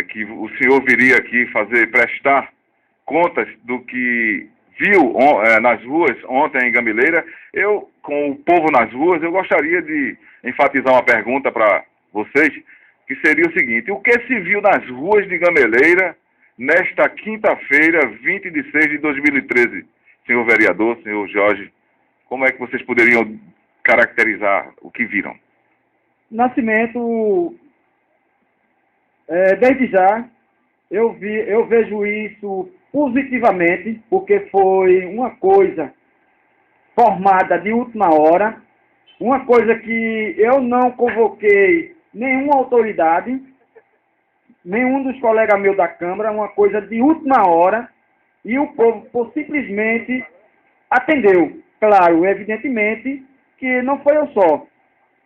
que o senhor viria aqui prestar contas do que viu nas ruas ontem em Gameleira. Eu, com o povo nas ruas, eu gostaria de enfatizar uma pergunta para vocês, que seria o seguinte: o que se viu nas ruas de Gameleira nesta quinta-feira, 20 de 6 de 2013? Senhor vereador, senhor Jorge, como é que vocês poderiam caracterizar o que viram? Nascimento, desde já, eu vejo isso positivamente, porque foi uma coisa formada de última hora, uma coisa que eu não convoquei nenhuma autoridade, nenhum dos colegas meus da Câmara, uma coisa de última hora, e o povo simplesmente atendeu. Claro, evidentemente, que não foi eu só.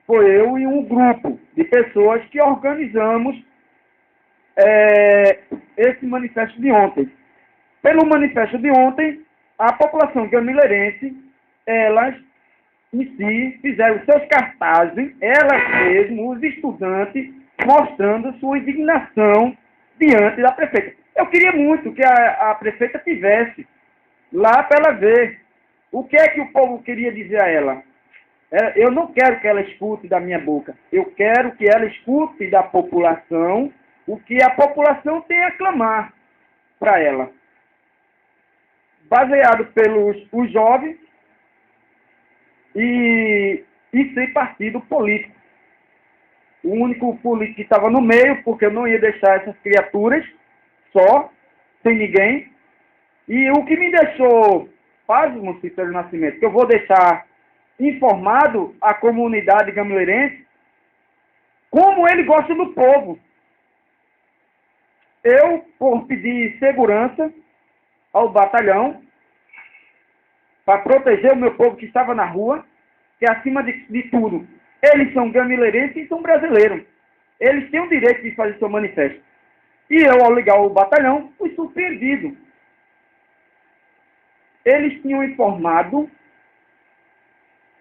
Foi eu e um grupo de pessoas que organizamos esse manifesto de ontem. Pelo manifesto de ontem, a população gamileirense, elas em si fizeram seus cartazes, elas mesmas, os estudantes, mostrando sua indignação diante da prefeita. Eu queria muito que a prefeita tivesse lá para ela ver o que é que o povo queria dizer a ela. Eu não quero que ela escute da minha boca. Eu quero que ela escute da população o que a população tem a clamar para ela. Baseado pelos os jovens e sem partido político. O único político que estava no meio, porque eu não ia deixar essas criaturas só, sem ninguém. E o que me deixou pasmo, Cícero Nascimento, que eu vou deixar informado a comunidade gamileirense como ele gosta do povo. Eu, por pedir segurança ao batalhão, para proteger o meu povo que estava na rua, que acima de tudo, eles são gamileirenses e são brasileiros. Eles têm o direito de fazer seu manifesto. E eu, ao ligar o batalhão, fui surpreendido. Eles tinham informado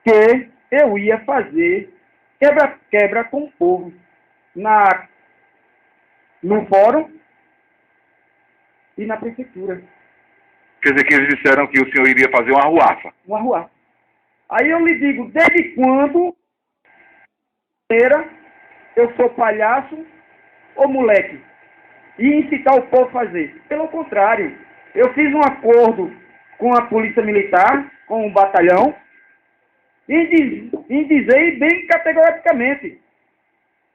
que eu ia fazer quebra-quebra com o povo no fórum e na prefeitura. Quer dizer que eles disseram que o senhor iria fazer uma arruaça. Uma arruaça. Aí eu lhe digo, desde quando eu sou palhaço ou moleque? E incitar o povo a fazer? Pelo contrário, eu fiz um acordo com a polícia militar, com o batalhão, e dizer bem categoricamente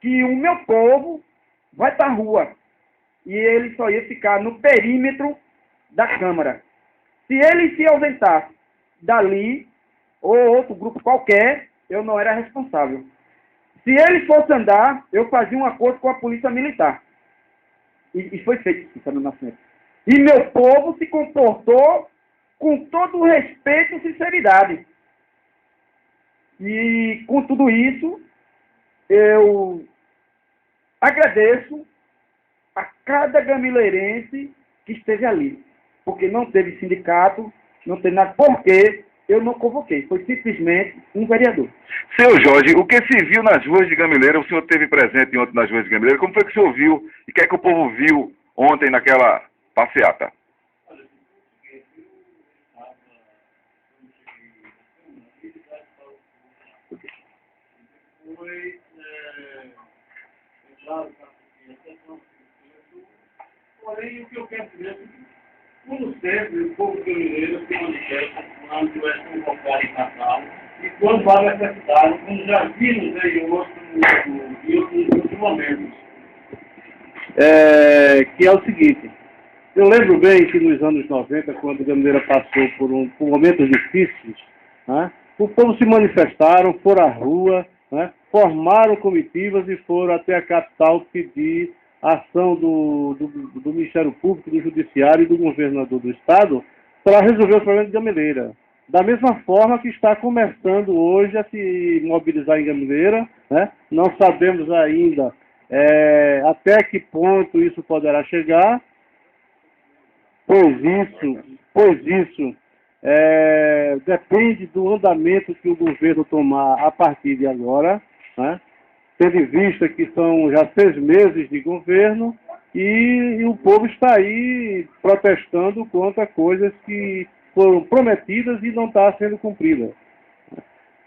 que o meu povo vai para a rua e ele só ia ficar no perímetro da Câmara. Se ele se ausentasse dali, ou outro grupo qualquer, eu não era responsável. Se ele fosse andar, eu fazia um acordo com a polícia militar. E foi feito isso no Nascimento. E meu povo se comportou com todo o respeito e sinceridade. E com tudo isso, eu agradeço a cada gamileirense que esteve ali. Porque não teve sindicato, não teve nada. Porque eu não convoquei. Foi simplesmente um vereador. Senhor Jorge, o que se viu nas ruas de Gameleira, o senhor esteve presente ontem nas ruas de Gameleira, como foi que o senhor viu e o que é que o povo viu ontem naquela passeata? Porém, o que eu quero dizer, como sempre, o povo gamileiro se manifesta quando é convocado em Natal e quando há necessidade, como já vimos em outros momentos. Que é o seguinte, eu lembro bem que nos anos 90, quando Gameleira passou por momentos difíceis, né, o povo se manifestaram, foram à rua, né, formaram comitivas e foram até a capital pedir a ação do Ministério Público, do Judiciário e do Governador do Estado para resolver o problema de Gameleira. Da mesma forma que está começando hoje a se mobilizar em Gameleira, né? Não sabemos ainda até que ponto isso poderá chegar, pois isso depende do andamento que o governo tomar a partir de agora, né? Tendo em vista que são já 6 meses de governo e o povo está aí protestando contra coisas que foram prometidas e não estão sendo cumpridas.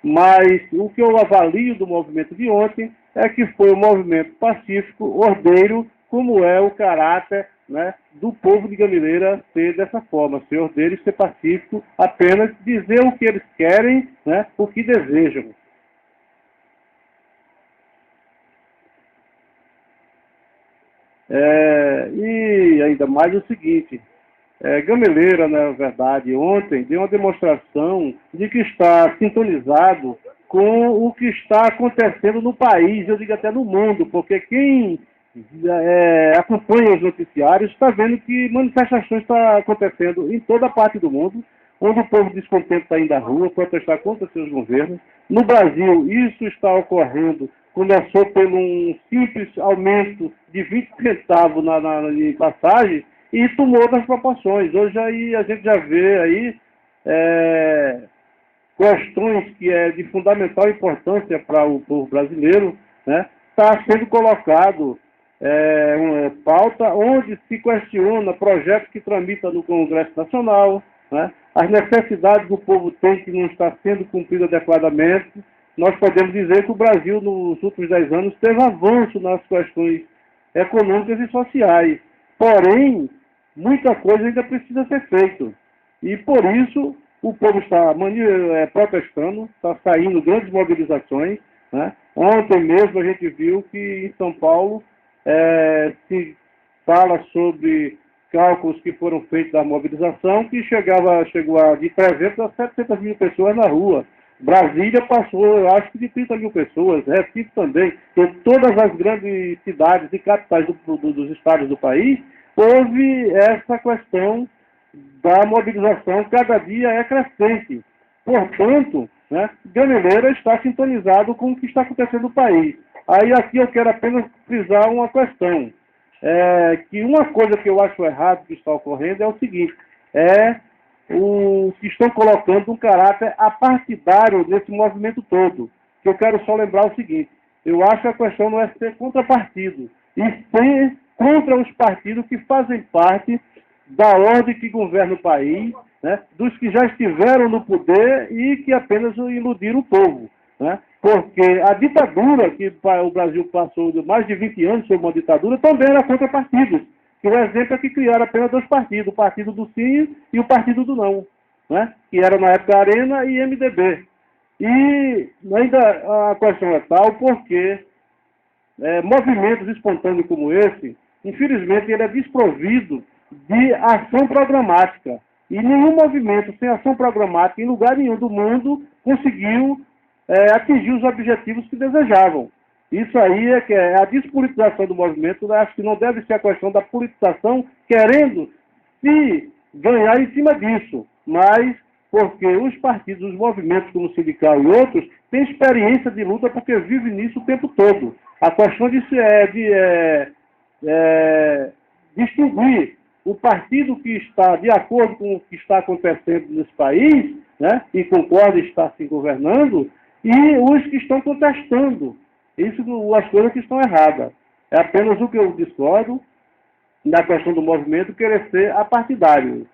Mas o que eu avalio do movimento de ontem é que foi um movimento pacífico, ordeiro, como é o caráter, né, do povo de Gameleira ser dessa forma, ser ordeiro e ser pacífico, apenas dizer o que eles querem, né, o que desejam. E ainda mais o seguinte, Gameleira, na verdade, ontem deu uma demonstração de que está sintonizado com o que está acontecendo no país, eu digo até no mundo, porque quem acompanha os noticiários está vendo que manifestações estão acontecendo em toda parte do mundo, onde o povo descontente está indo à rua protestar contra seus governos. No Brasil, isso está ocorrendo. Começou por um simples aumento de 20 centavos na passagem e tomou outras proporções. Hoje aí a gente já vê aí questões que é de fundamental importância para o povo brasileiro, né? Está sendo colocado uma pauta onde se questiona projetos que tramitam no Congresso Nacional, né? As necessidades que o povo tem que não está sendo cumpridas adequadamente. Nós podemos dizer que o Brasil, nos últimos 10 anos, teve avanço nas questões econômicas e sociais. Porém, muita coisa ainda precisa ser feita. E, por isso, o povo está protestando, está saindo grandes mobilizações, né? Ontem mesmo a gente viu que em São Paulo se fala sobre cálculos que foram feitos da mobilização, que chegou de 300 a 700 mil pessoas na rua. Brasília passou, eu acho que de 30 mil pessoas, Recife também. Em todas as grandes cidades e capitais dos estados do país, houve essa questão da mobilização, cada dia é crescente. Portanto, né, Gameleira está sintonizado com o que está acontecendo no país. Aí aqui eu quero apenas frisar uma questão. Que uma coisa que eu acho errado que está ocorrendo é o seguinte, o que estão colocando um caráter apartidário nesse movimento todo. Que eu quero só lembrar o seguinte, eu acho que a questão não é ser contra partido, e ser contra os partidos que fazem parte da ordem que governa o país, né, dos que já estiveram no poder e que apenas iludiram o povo. Né? Porque a ditadura que o Brasil passou de mais de 20 anos sob uma ditadura também era contra partidos. Que o exemplo é que criaram apenas 2 partidos, o partido do sim e o partido do não, né? Que era na época Arena e MDB. E ainda a questão é tal porque movimentos espontâneos como esse, infelizmente ele é desprovido de ação programática. E nenhum movimento sem ação programática em lugar nenhum do mundo conseguiu atingir os objetivos que desejavam. Isso aí que é a despolitização do movimento. Acho que não deve ser a questão da politização querendo se ganhar em cima disso, mas porque os partidos, os movimentos como o sindical e outros, têm experiência de luta porque vivem nisso o tempo todo. A questão de distinguir o partido que está de acordo com o que está acontecendo nesse país, né, e concorda estar se governando, e os que estão contestando. Isso, as coisas que estão erradas. É apenas o que eu discordo na questão do movimento querer ser apartidário.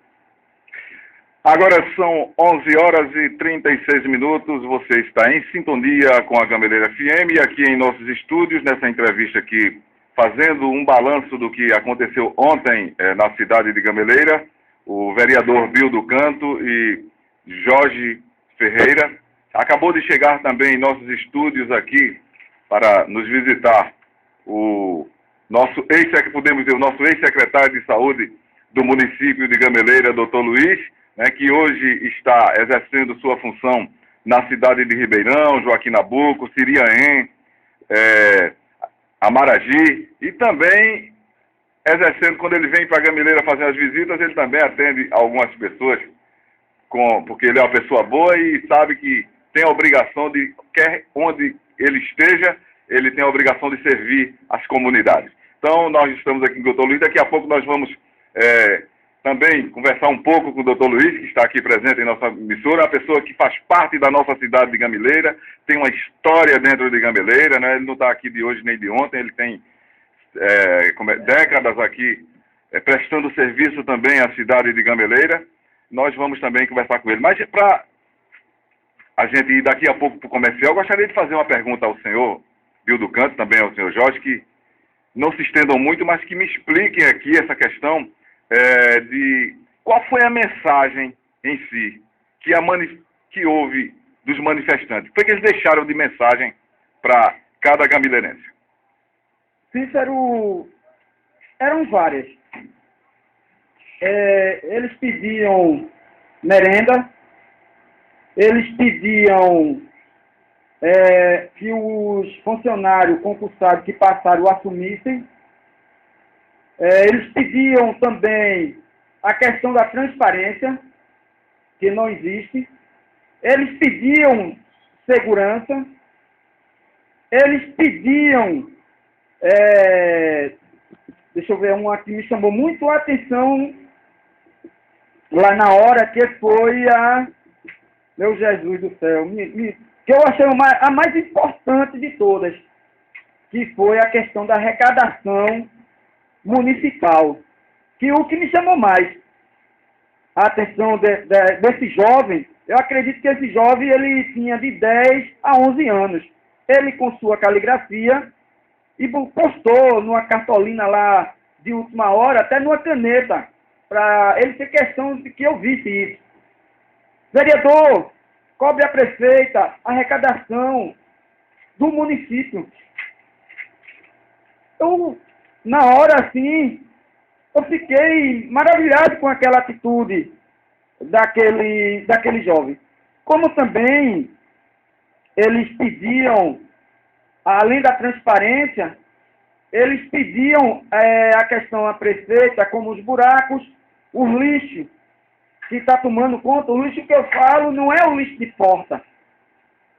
Agora são 11 horas e 36 minutos, você está em sintonia com a Gameleira FM e aqui em nossos estúdios, nessa entrevista aqui, fazendo um balanço do que aconteceu ontem na cidade de Gameleira, o vereador Bill do Canto e Jorge Ferreira. Acabou de chegar também em nossos estúdios aqui para nos visitar o nosso ex-secretário de saúde do município de Gameleira, Dr. Luiz, né, que hoje está exercendo sua função na cidade de Ribeirão, Joaquim Nabuco, Siriaém, Amaragi, e também exercendo, quando ele vem para Gameleira fazer as visitas, ele também atende algumas pessoas, porque ele é uma pessoa boa e sabe que tem a obrigação de, quer onde ele esteja, ele tem a obrigação de servir as comunidades. Então, nós estamos aqui com o Dr. Luiz, daqui a pouco nós vamos também conversar um pouco com o Dr. Luiz, que está aqui presente em nossa emissora, uma pessoa que faz parte da nossa cidade de Gameleira, tem uma história dentro de Gameleira, né? Ele não está aqui de hoje nem de ontem, ele tem décadas aqui prestando serviço também à cidade de Gameleira. Nós vamos também conversar com ele. Mas para a gente ir daqui a pouco para o comercial, eu gostaria de fazer uma pergunta ao senhor Bildo Canto, também ao senhor Jorge, que não se estendam muito, mas que me expliquem aqui essa questão de qual foi a mensagem em si que houve dos manifestantes. O que eles deixaram de mensagem para cada gamileirense? Cícero, eram várias. Eles pediam merenda, eles pediam que os funcionários concursados que passaram assumissem. Eles pediam também a questão da transparência, que não existe. Eles pediam segurança. Eles pediam... deixa eu ver, uma que me chamou muito a atenção lá na hora, que foi meu Jesus do céu, que eu achei a mais importante de todas, que foi a questão da arrecadação municipal. Que o que me chamou mais a atenção desse jovem, eu acredito que esse jovem ele tinha de 10 a 11 anos. Ele, com sua caligrafia, e postou numa cartolina lá de última hora, até numa caneta, para ele ter questão de que eu visse isso. Vereador, cobre a prefeita a arrecadação do município. Eu, na hora assim, eu fiquei maravilhado com aquela atitude daquele jovem. Como também eles pediam, além da transparência, eles pediam a questão à prefeita, como os buracos, os lixos, que está tomando conta. O lixo que eu falo não é o lixo de porta,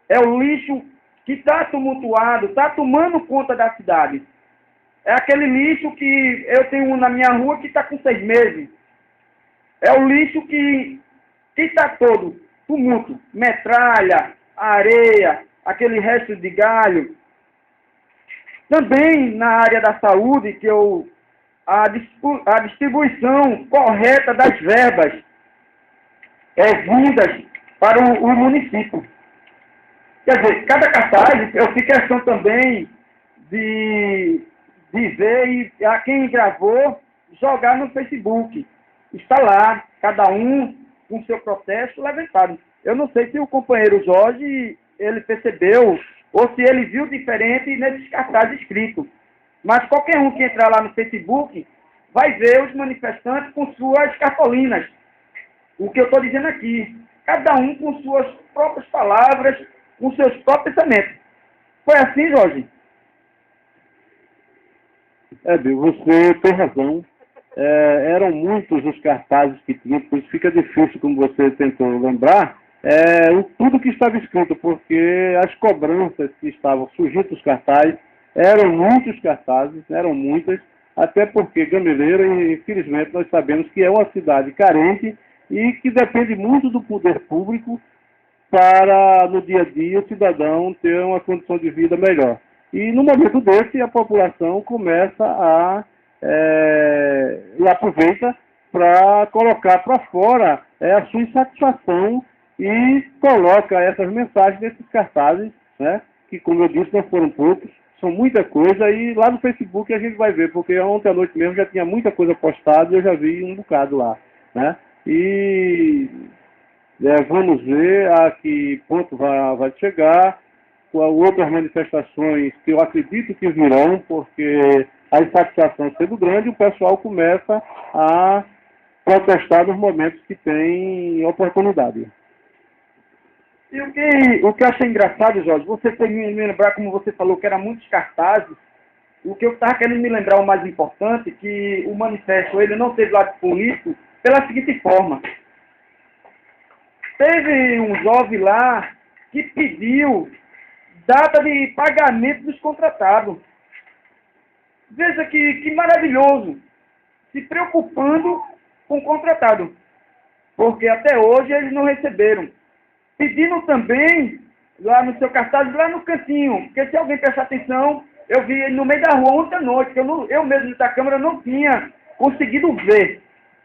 é o lixo que está tumultuado, está tomando conta da cidade. É aquele lixo que eu tenho um na minha rua que está com 6 meses. É o lixo que está todo tumulto, metralha, areia, aquele resto de galho. Também na área da saúde, que a distribuição correta das verbas vindas para o município. Quer dizer, cada cartaz, eu fiz questão também de ver e a quem gravou jogar no Facebook. Está lá, cada um com seu protesto levantado. Eu não sei se o companheiro Jorge, ele percebeu, ou se ele viu diferente nesses cartazes escritos. Mas qualquer um que entrar lá no Facebook vai ver os manifestantes com suas cartolinas. O que eu estou dizendo aqui. Cada um com suas próprias palavras, com seus próprios pensamentos. Foi assim, Jorge? Bill, você tem razão. Eram muitos os cartazes que tinham, por isso fica difícil, como você tentou lembrar, tudo que estava escrito, porque as cobranças que estavam surgindo dos cartazes eram muitos cartazes, eram muitas, até porque Gameleira, infelizmente, nós sabemos que é uma cidade carente e que depende muito do poder público para, no dia a dia, o cidadão ter uma condição de vida melhor. E no momento desse, a população começa e aproveita para colocar para fora a sua insatisfação e coloca essas mensagens nesses cartazes, né, que, como eu disse, não foram poucos, são muita coisa, e lá no Facebook a gente vai ver, porque ontem à noite mesmo já tinha muita coisa postada e eu já vi um bocado lá, né, e vamos ver a que ponto vai chegar, com outras manifestações que eu acredito que virão, porque a insatisfação sendo grande, o pessoal começa a protestar nos momentos que tem oportunidade. E o que eu achei engraçado, Jorge, você foi me lembrar, como você falou, que eram muitos cartazes. O que eu estava querendo me lembrar, o mais importante, que o manifesto ele não teve lado político pela seguinte forma. Teve um jovem lá que pediu data de pagamento dos contratados. Veja que maravilhoso, se preocupando com o contratado, porque até hoje eles não receberam. Pedindo também, lá no seu cartaz, lá no cantinho, porque se alguém prestar atenção, Eu vi ele no meio da rua ontem à noite, que eu mesmo da Câmara não tinha conseguido ver.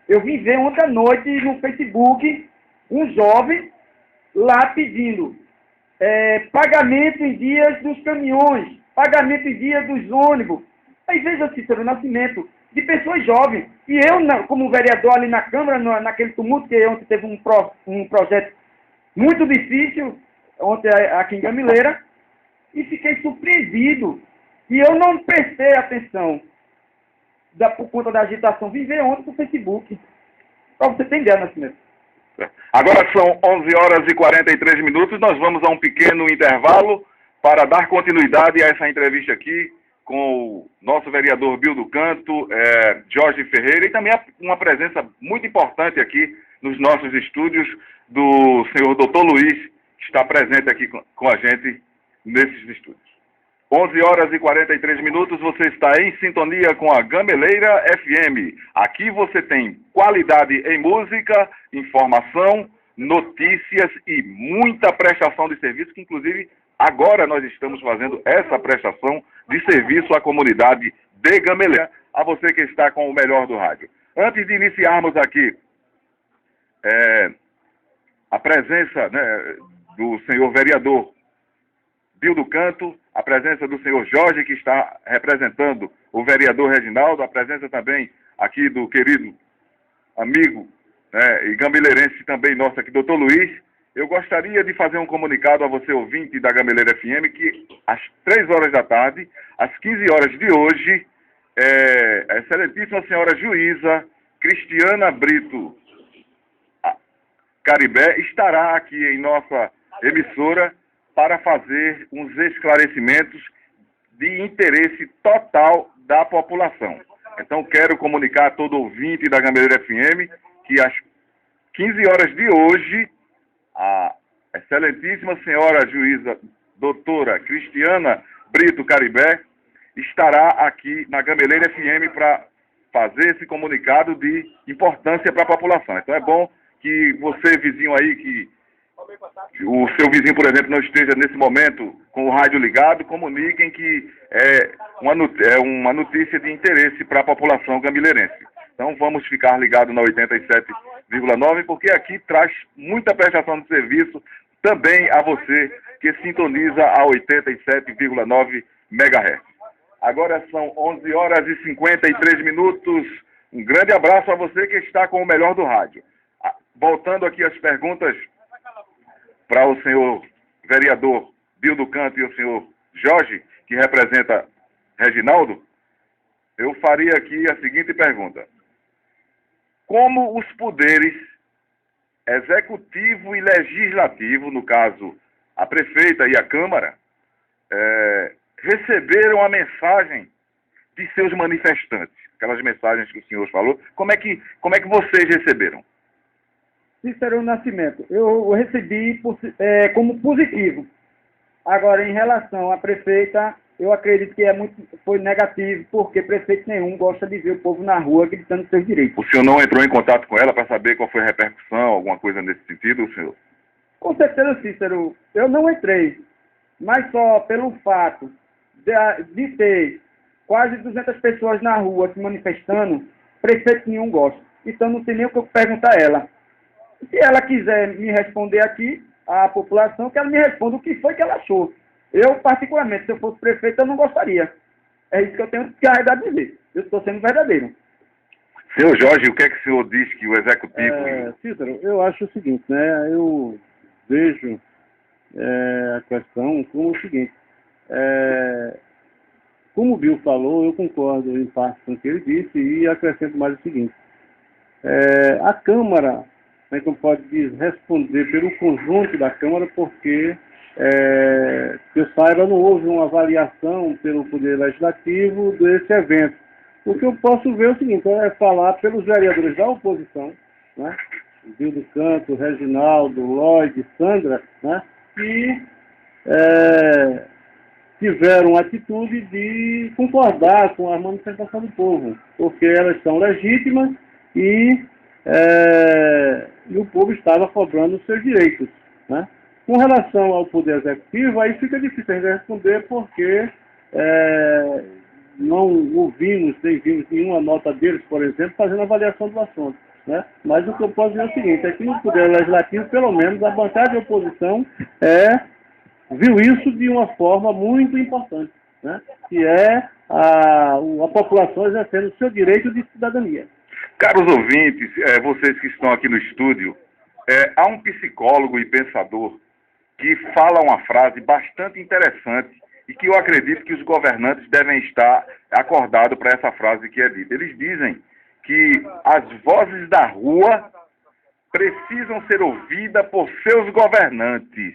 Eu vim ver ontem à noite no Facebook um jovem lá pedindo pagamento em dias dos caminhões, pagamento em dias dos ônibus. Aí veja, Cícero Nascimento, de pessoas jovens. E eu, como vereador ali na Câmara, naquele tumulto, que ontem teve um projeto muito difícil, ontem aqui em Gamileira, e fiquei surpreendido. E eu não prestei atenção por conta da agitação. Vim ver ontem no Facebook. Para você ter ideia, Nascimento. Agora são 11 horas e 43 minutos. Nós vamos a um pequeno intervalo para dar continuidade a essa entrevista aqui com o nosso vereador Bill do Canto, Jorge Ferreira, e também uma presença muito importante aqui nos nossos estúdios do senhor Dr. Luiz, que está presente aqui com a gente nesses estúdios. 11 horas e 43 minutos, você está em sintonia com a Gameleira FM. Aqui você tem qualidade em música, informação, notícias e muita prestação de serviço, que inclusive agora nós estamos fazendo essa prestação de serviço à comunidade de Gameleira, a você que está com o melhor do rádio. Antes de iniciarmos aqui a presença, né, do senhor vereador Bill do Canto, a presença do senhor Jorge, que está representando o vereador Reginaldo, a presença também aqui do querido amigo, né, e gamileirense também nosso aqui, Dr. Luiz. Eu gostaria de fazer um comunicado a você, ouvinte da Gameleira FM, que às 3 horas da tarde, às 15 horas de hoje, a excelentíssima senhora juíza Cristiana Brito Caribé estará aqui em nossa emissora para fazer uns esclarecimentos de interesse total da população. Então, quero comunicar a todo ouvinte da Gameleira FM que às 15 horas de hoje, a excelentíssima senhora juíza doutora Cristiana Brito Caribé estará aqui na Gameleira FM para fazer esse comunicado de importância para a população. Então, é bom que você, vizinho aí, que o seu vizinho, por exemplo, não esteja nesse momento com o rádio ligado, comuniquem que é uma notícia de interesse para a população gamileirense. Então vamos ficar ligados na 87,9, porque aqui traz muita prestação de serviço também a você que sintoniza a 87,9 MHz. Agora são 11 horas e 53 minutos. Um grande abraço a você que está com o melhor do rádio. Voltando aqui às perguntas para o senhor vereador Bill do Canto e o senhor Jorge, que representa Reginaldo, eu faria aqui a seguinte pergunta. Como os poderes executivo e legislativo, no caso a prefeita e a Câmara, receberam a mensagem de seus manifestantes, aquelas mensagens que o senhor falou, como é que vocês receberam? Cícero Nascimento, eu recebi como positivo. Agora, em relação à prefeita, eu acredito que foi negativo, porque prefeito nenhum gosta de ver o povo na rua gritando seus direitos. O senhor não entrou em contato com ela para saber qual foi a repercussão, alguma coisa nesse sentido, senhor? Com certeza, Cícero, eu não entrei, mas só pelo fato de ter quase 200 pessoas na rua se manifestando, prefeito nenhum gosta. Então não tem nem o que eu perguntar a ela. Se ela quiser me responder aqui, a população, que ela me responda o que foi que ela achou. Eu, particularmente, se eu fosse prefeito, eu não gostaria. É isso que eu tenho que a dizer. Eu estou sendo verdadeiro. Senhor Jorge, o que é que o senhor diz que o executivo... Cícero, eu acho o seguinte, né? Eu vejo a questão como o seguinte. Como o Bill falou, eu concordo em parte com o que ele disse e acrescento mais o seguinte. A Câmara, como pode responder pelo conjunto da Câmara, porque, que eu saiba, não houve uma avaliação pelo Poder Legislativo desse evento. O que eu posso ver é o seguinte, é falar pelos vereadores da oposição, né? Bill do Canto, Reginaldo, Lloyd, Sandra, né? Que tiveram a atitude de concordar com a manifestação do povo, porque elas são legítimas e o povo estava cobrando os seus direitos, né? Com relação ao Poder Executivo, aí fica difícil a gente responder, porque não ouvimos, nem vimos nenhuma nota deles, por exemplo, fazendo avaliação do assunto. Né? Mas o que eu posso dizer é o seguinte, é que no Poder Legislativo, pelo menos, a bancada de oposição viu isso de uma forma muito importante, né? Que é a população exercendo o seu direito de cidadania. Caros ouvintes, vocês que estão aqui no estúdio, há um psicólogo e pensador que fala uma frase bastante interessante e que eu acredito que os governantes devem estar acordados para essa frase que é dita. Eles dizem que as vozes da rua precisam ser ouvidas por seus governantes.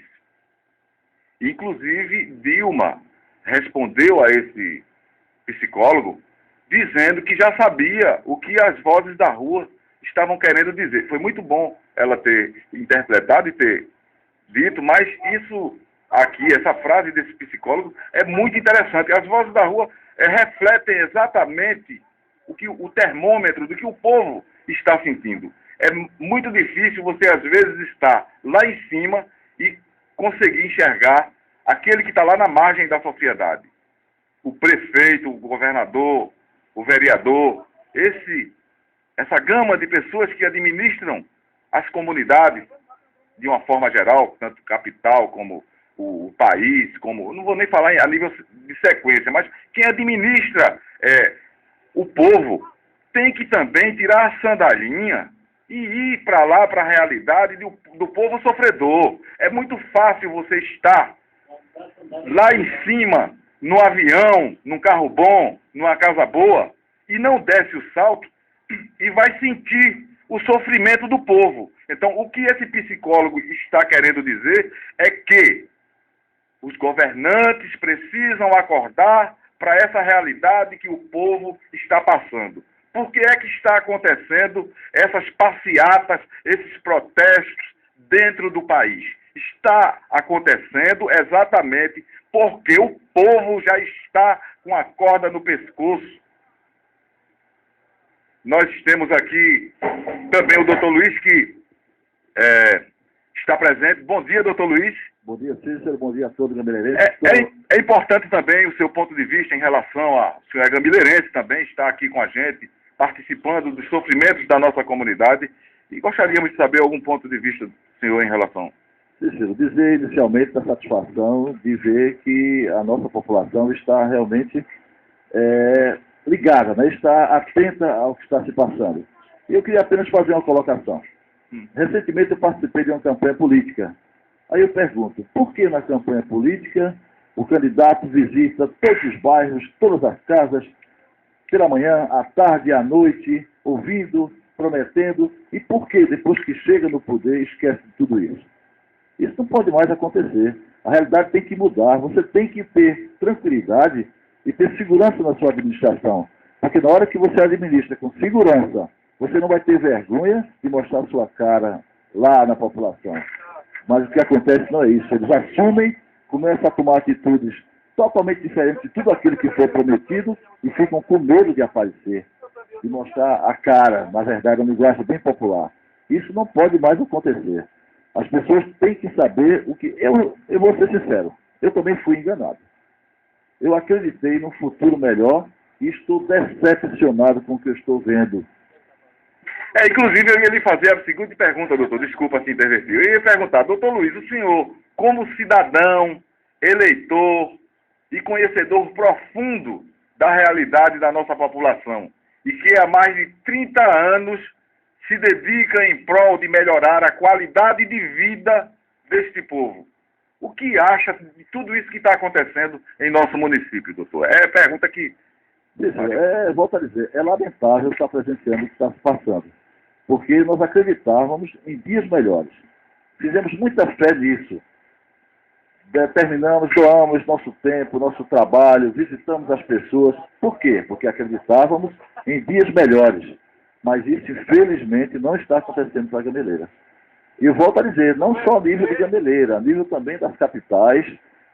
Inclusive, Dilma respondeu a esse psicólogo dizendo que já sabia o que as vozes da rua estavam querendo dizer. Foi muito bom ela ter interpretado e ter dito, mas isso aqui, essa frase desse psicólogo, é muito interessante. As vozes da rua refletem exatamente o termômetro do que o povo está sentindo. É muito difícil você, às vezes, estar lá em cima e conseguir enxergar aquele que está lá na margem da sociedade. O prefeito, o governador, o vereador, essa gama de pessoas que administram as comunidades de uma forma geral, tanto capital como o país, como, não vou nem falar a nível de sequência, mas quem administra o povo tem que também tirar a sandalinha e ir para lá, para a realidade do povo sofredor. É muito fácil você estar lá em cima, no avião, num carro bom, numa casa boa, e não desce o salto e vai sentir o sofrimento do povo. Então, o que esse psicólogo está querendo dizer é que os governantes precisam acordar para essa realidade que o povo está passando. Por que é que está acontecendo essas passeatas, esses protestos dentro do país? Está acontecendo exatamente porque o povo já está com a corda no pescoço. Nós temos aqui também o doutor Luiz, que está presente. Bom dia, doutor Luiz. Bom dia, Cícero. Bom dia a todos, gamileirenses. É importante também o seu ponto de vista em relação a... O senhor é gamileirense também, está aqui com a gente, participando dos sofrimentos da nossa comunidade. E gostaríamos de saber algum ponto de vista do senhor em relação... Cícero, dizer inicialmente a satisfação de ver que a nossa população está realmente ligada, né? Está atenta ao que está se passando. E eu queria apenas fazer uma colocação. Recentemente eu participei de uma campanha política. Aí eu pergunto, por que na campanha política o candidato visita todos os bairros, todas as casas, pela manhã, à tarde e à noite, ouvindo, prometendo, e por que depois que chega no poder esquece de tudo isso? Isso não pode mais acontecer. A realidade tem que mudar. Você tem que ter tranquilidade e ter segurança na sua administração. Porque na hora que você administra com segurança, você não vai ter vergonha de mostrar sua cara lá na população. Mas o que acontece não é isso. Eles assumem, começam a tomar atitudes totalmente diferentes de tudo aquilo que foi prometido e ficam com medo de aparecer, de mostrar a cara, na verdade, uma linguagem bem popular. Isso não pode mais acontecer. As pessoas têm que saber o que... Eu vou ser sincero, eu também fui enganado. Eu acreditei num futuro melhor e estou decepcionado com o que eu estou vendo. Inclusive, eu ia lhe fazer a seguinte pergunta, doutor. Desculpa se interromper. Eu ia perguntar, doutor Luiz, o senhor, como cidadão, eleitor e conhecedor profundo da realidade da nossa população, e que há mais de 30 anos se dedica em prol de melhorar a qualidade de vida deste povo, o que acha de tudo isso que está acontecendo em nosso município, doutor? É a pergunta que... Volto a dizer, é lamentável estar presenciando o que está se passando, porque nós acreditávamos em dias melhores. Fizemos muita fé nisso. Determinamos, doamos nosso tempo, nosso trabalho, visitamos as pessoas. Por quê? Porque acreditávamos em dias melhores. Mas isso, infelizmente, não está acontecendo para a Gameleira. E eu volto a dizer, não só a nível de Gameleira, a nível também das capitais,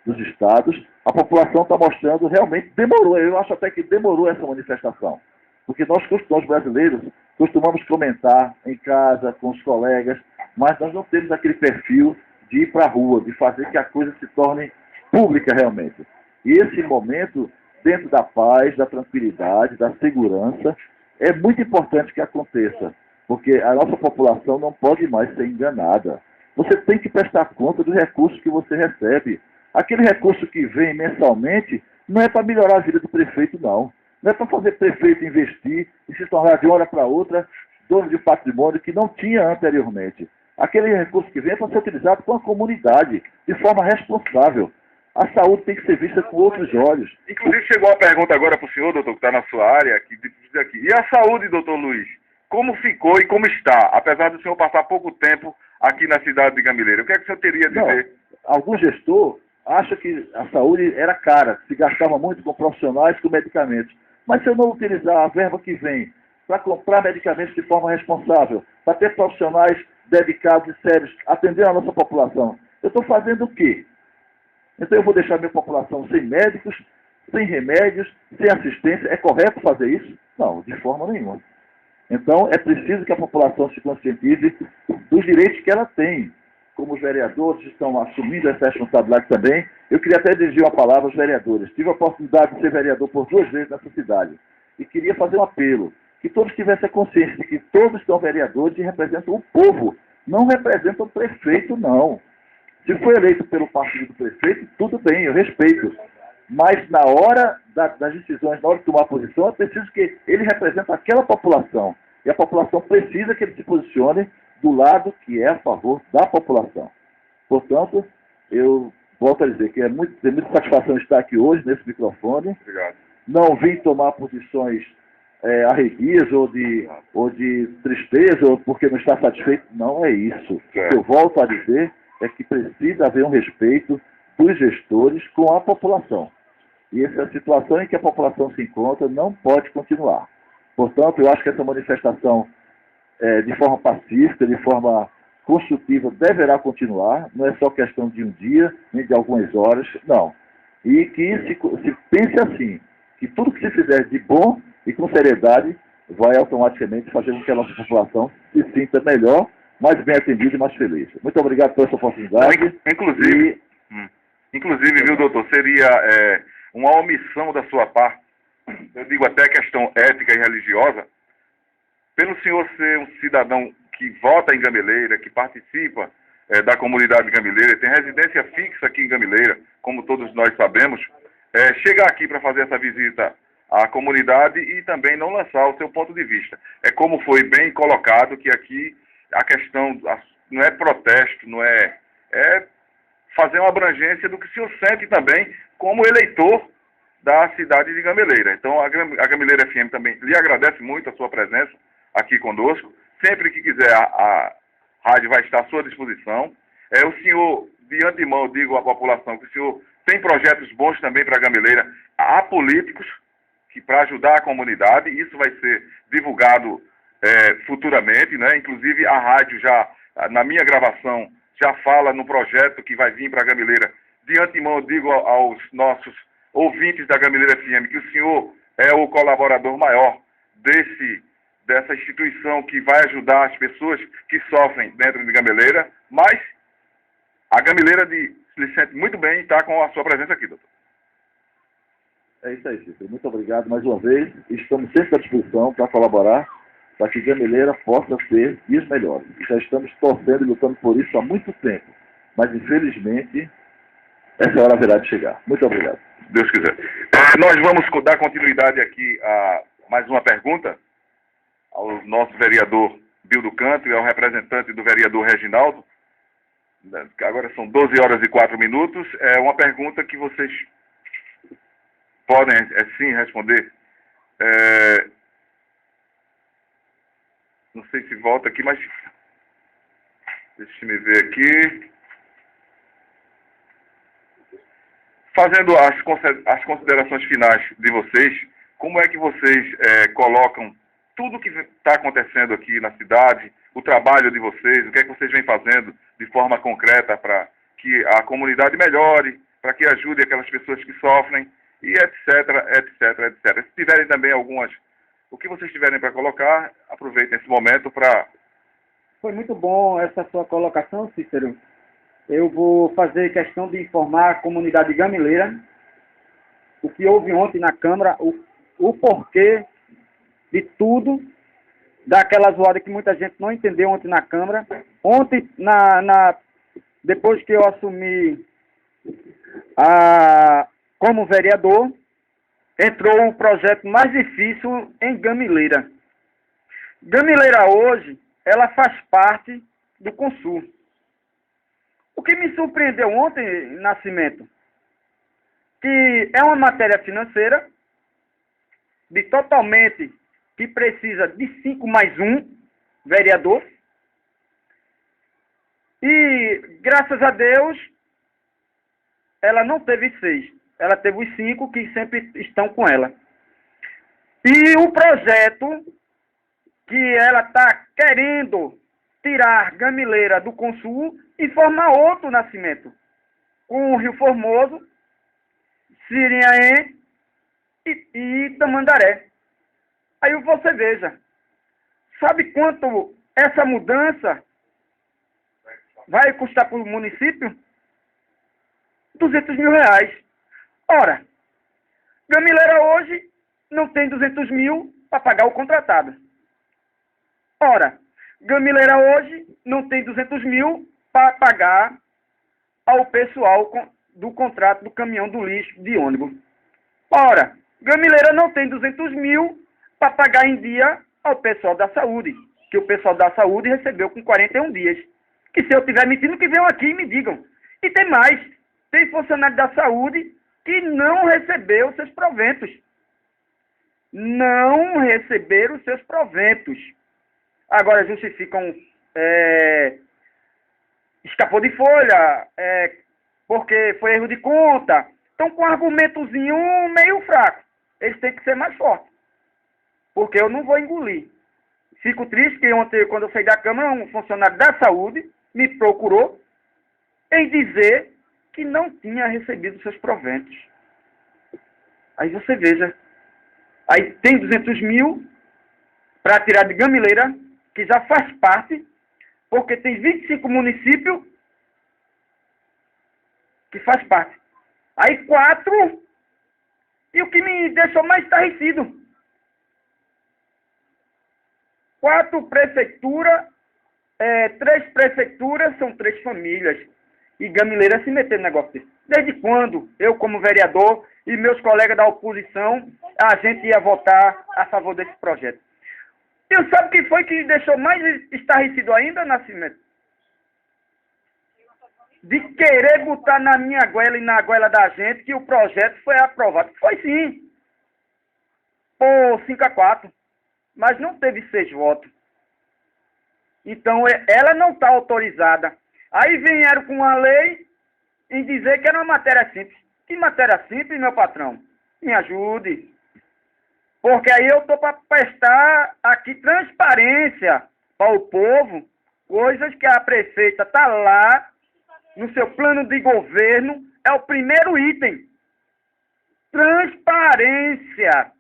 dos estados, a população está mostrando, realmente demorou, eu acho até que demorou essa manifestação. Porque nós brasileiros, costumamos comentar em casa, com os colegas, mas nós não temos aquele perfil de ir para a rua, de fazer que a coisa se torne pública realmente. E esse momento, dentro da paz, da tranquilidade, da segurança, é muito importante que aconteça, porque a nossa população não pode mais ser enganada. Você tem que prestar conta dos recursos que você recebe. Aquele recurso que vem mensalmente não é para melhorar a vida do prefeito, não. Não é para fazer prefeito investir e se tornar de uma hora para outra dono de patrimônio que não tinha anteriormente. Aquele recurso que vem é para ser utilizado com a comunidade, de forma responsável. A saúde tem que ser vista com outros olhos. Inclusive chegou a pergunta agora para o senhor, doutor, que está na sua área, aqui. E a saúde, doutor Luiz? Como ficou e como está, apesar do senhor passar pouco tempo aqui na cidade de Gameleira? O que é que o senhor teria a dizer? Algum gestor acha que a saúde era cara, se gastava muito com profissionais, com medicamentos. Mas se eu não utilizar a verba que vem para comprar medicamentos de forma responsável, para ter profissionais dedicados e sérios, atendendo a nossa população, eu estou fazendo o quê? Então eu vou deixar minha população sem médicos, sem remédios, sem assistência. É correto fazer isso? Não, de forma nenhuma. Então é preciso que a população se conscientize dos direitos que ela tem. Como os vereadores estão assumindo essa responsabilidade também, eu queria até dirigir uma palavra aos vereadores. Tive a oportunidade de ser vereador por 2 vezes nessa cidade. E queria fazer um apelo, que todos tivessem a consciência de que todos são vereadores e representam o povo, não representam o prefeito, não. Se foi eleito pelo partido do prefeito, tudo bem, eu respeito. Mas na hora das decisões, na hora de tomar posição, é preciso que ele represente aquela população. E a população precisa que ele se posicione do lado que é a favor da população. Portanto, eu volto a dizer que tem muita satisfação estar aqui hoje, nesse microfone. Obrigado. Não vim tomar posições arreguias ou de tristeza, ou porque não está satisfeito. Não é isso. O que eu volto a dizer é que precisa haver um respeito dos gestores com a população. E essa situação em que a população se encontra não pode continuar. Portanto, eu acho que essa manifestação, de forma pacífica, de forma construtiva, deverá continuar. Não é só questão de um dia, nem de algumas horas, não. E que se pense assim, que tudo que se fizer de bom e com seriedade vai automaticamente fazer com que a nossa população se sinta melhor, mais bem atendida e mais feliz. Muito obrigado por essa oportunidade. Inclusive, viu, doutor, seria uma omissão da sua parte, eu digo até questão ética e religiosa, pelo senhor ser um cidadão que vota em Gameleira, que participa da comunidade de Gameleira, tem residência fixa aqui em Gameleira, como todos nós sabemos, chegar aqui para fazer essa visita à comunidade e também não lançar o seu ponto de vista. É como foi bem colocado que aqui a questão não é protesto, não é fazer uma abrangência do que o senhor sente também como eleitor da cidade de Gameleira. Então, a Gameleira FM também lhe agradece muito a sua presença aqui conosco. Sempre que quiser, a rádio vai estar à sua disposição. O senhor, de antemão, digo à população que o senhor tem projetos bons também para Gameleira. Há políticos que para ajudar a comunidade, isso vai ser divulgado futuramente, né? Inclusive, a rádio já, na minha gravação, já fala no projeto que vai vir para Gameleira. De antemão, eu digo aos nossos ouvintes da Gameleira FM que o senhor é o colaborador maior dessa instituição que vai ajudar as pessoas que sofrem dentro de Gameleira, mas a Gameleira se sente muito bem em estar com a sua presença aqui, doutor. É isso aí, Cícero. Muito obrigado mais uma vez. Estamos sempre à disposição para colaborar, para que Gameleira possa ter dias melhores. Já estamos torcendo e lutando por isso há muito tempo, mas infelizmente essa hora haverá de chegar. Muito obrigado. Deus quiser. Nós vamos dar continuidade aqui a mais uma pergunta ao nosso vereador Bildo Canto e ao representante do vereador Reginaldo. Agora são 12 horas e 4 minutos. É uma pergunta que vocês podem, sim, responder. Não sei se volta aqui, mas deixa eu ver aqui. Fazendo as considerações finais de vocês, como é que vocês colocam tudo que está acontecendo aqui na cidade, o trabalho de vocês, o que é que vocês vêm fazendo de forma concreta para que a comunidade melhore, para que ajude aquelas pessoas que sofrem, e etc, etc, etc. Se tiverem também o que vocês tiverem para colocar, aproveitem esse momento para... Foi muito bom essa sua colocação, Cícero. Eu vou fazer questão de informar a comunidade gameleira o que houve ontem na Câmara, o porquê de tudo, daquela zoada que muita gente não entendeu ontem na Câmara. Ontem, depois que eu assumi como vereador, entrou o projeto mais difícil em Gamileira. Gamileira hoje, ela faz parte do Consul. O que me surpreendeu ontem, Nascimento, que é uma matéria financeira que precisa de 5 mais 1 vereador. E, graças a Deus, ela não teve 6. Ela teve os 5 que sempre estão com ela. E o projeto que ela está querendo tirar Gamileira do Consul e formar outro Nascimento, com o Rio Formoso, Siriaém e Tamandaré. Aí você veja, sabe quanto essa mudança vai custar para o município? 200 mil reais. Ora, Gamileira hoje não tem 200 mil para pagar o contratado. Ora, Gamileira hoje não tem 200 mil para pagar ao pessoal do contrato do caminhão do lixo de ônibus. Ora, Gamileira não tem 200 mil para pagar em dia ao pessoal da saúde, que o pessoal da saúde recebeu com 41 dias. Que se eu estiver mentindo, que venham aqui e me digam. E tem mais, tem funcionário da saúde que não recebeu seus proventos. Não receberam seus proventos. Agora justificam, escapou de folha, porque foi erro de conta. Então, com um argumentozinho meio fraco. Eles têm que ser mais fortes. Porque eu não vou engolir. Fico triste que ontem, quando eu saí da Câmara, um funcionário da saúde me procurou em dizer que não tinha recebido seus proventos. Aí você veja. Aí tem 200 mil para tirar de Gamileira, que já faz parte, porque tem 25 municípios que faz parte. Aí 4, e o que me deixou mais estarrecido, 4 prefeituras, 3 prefeituras são 3 famílias. E Gamileira se meter no negócio desse. Desde quando eu, como vereador, e meus colegas da oposição, a gente ia votar a favor desse projeto? E sabe o que foi que deixou mais estarrecido ainda, Nascimento? De querer botar na minha goela e na goela da gente que o projeto foi aprovado. Foi sim. Por 5-4. Mas não teve 6 votos. Então, ela não está autorizada. Aí vieram com uma lei em dizer que era uma matéria simples. Que matéria simples, meu patrão? Me ajude. Porque aí eu estou para prestar aqui transparência para o povo, coisas que a prefeita está lá, no seu plano de governo, é o primeiro item. Transparência.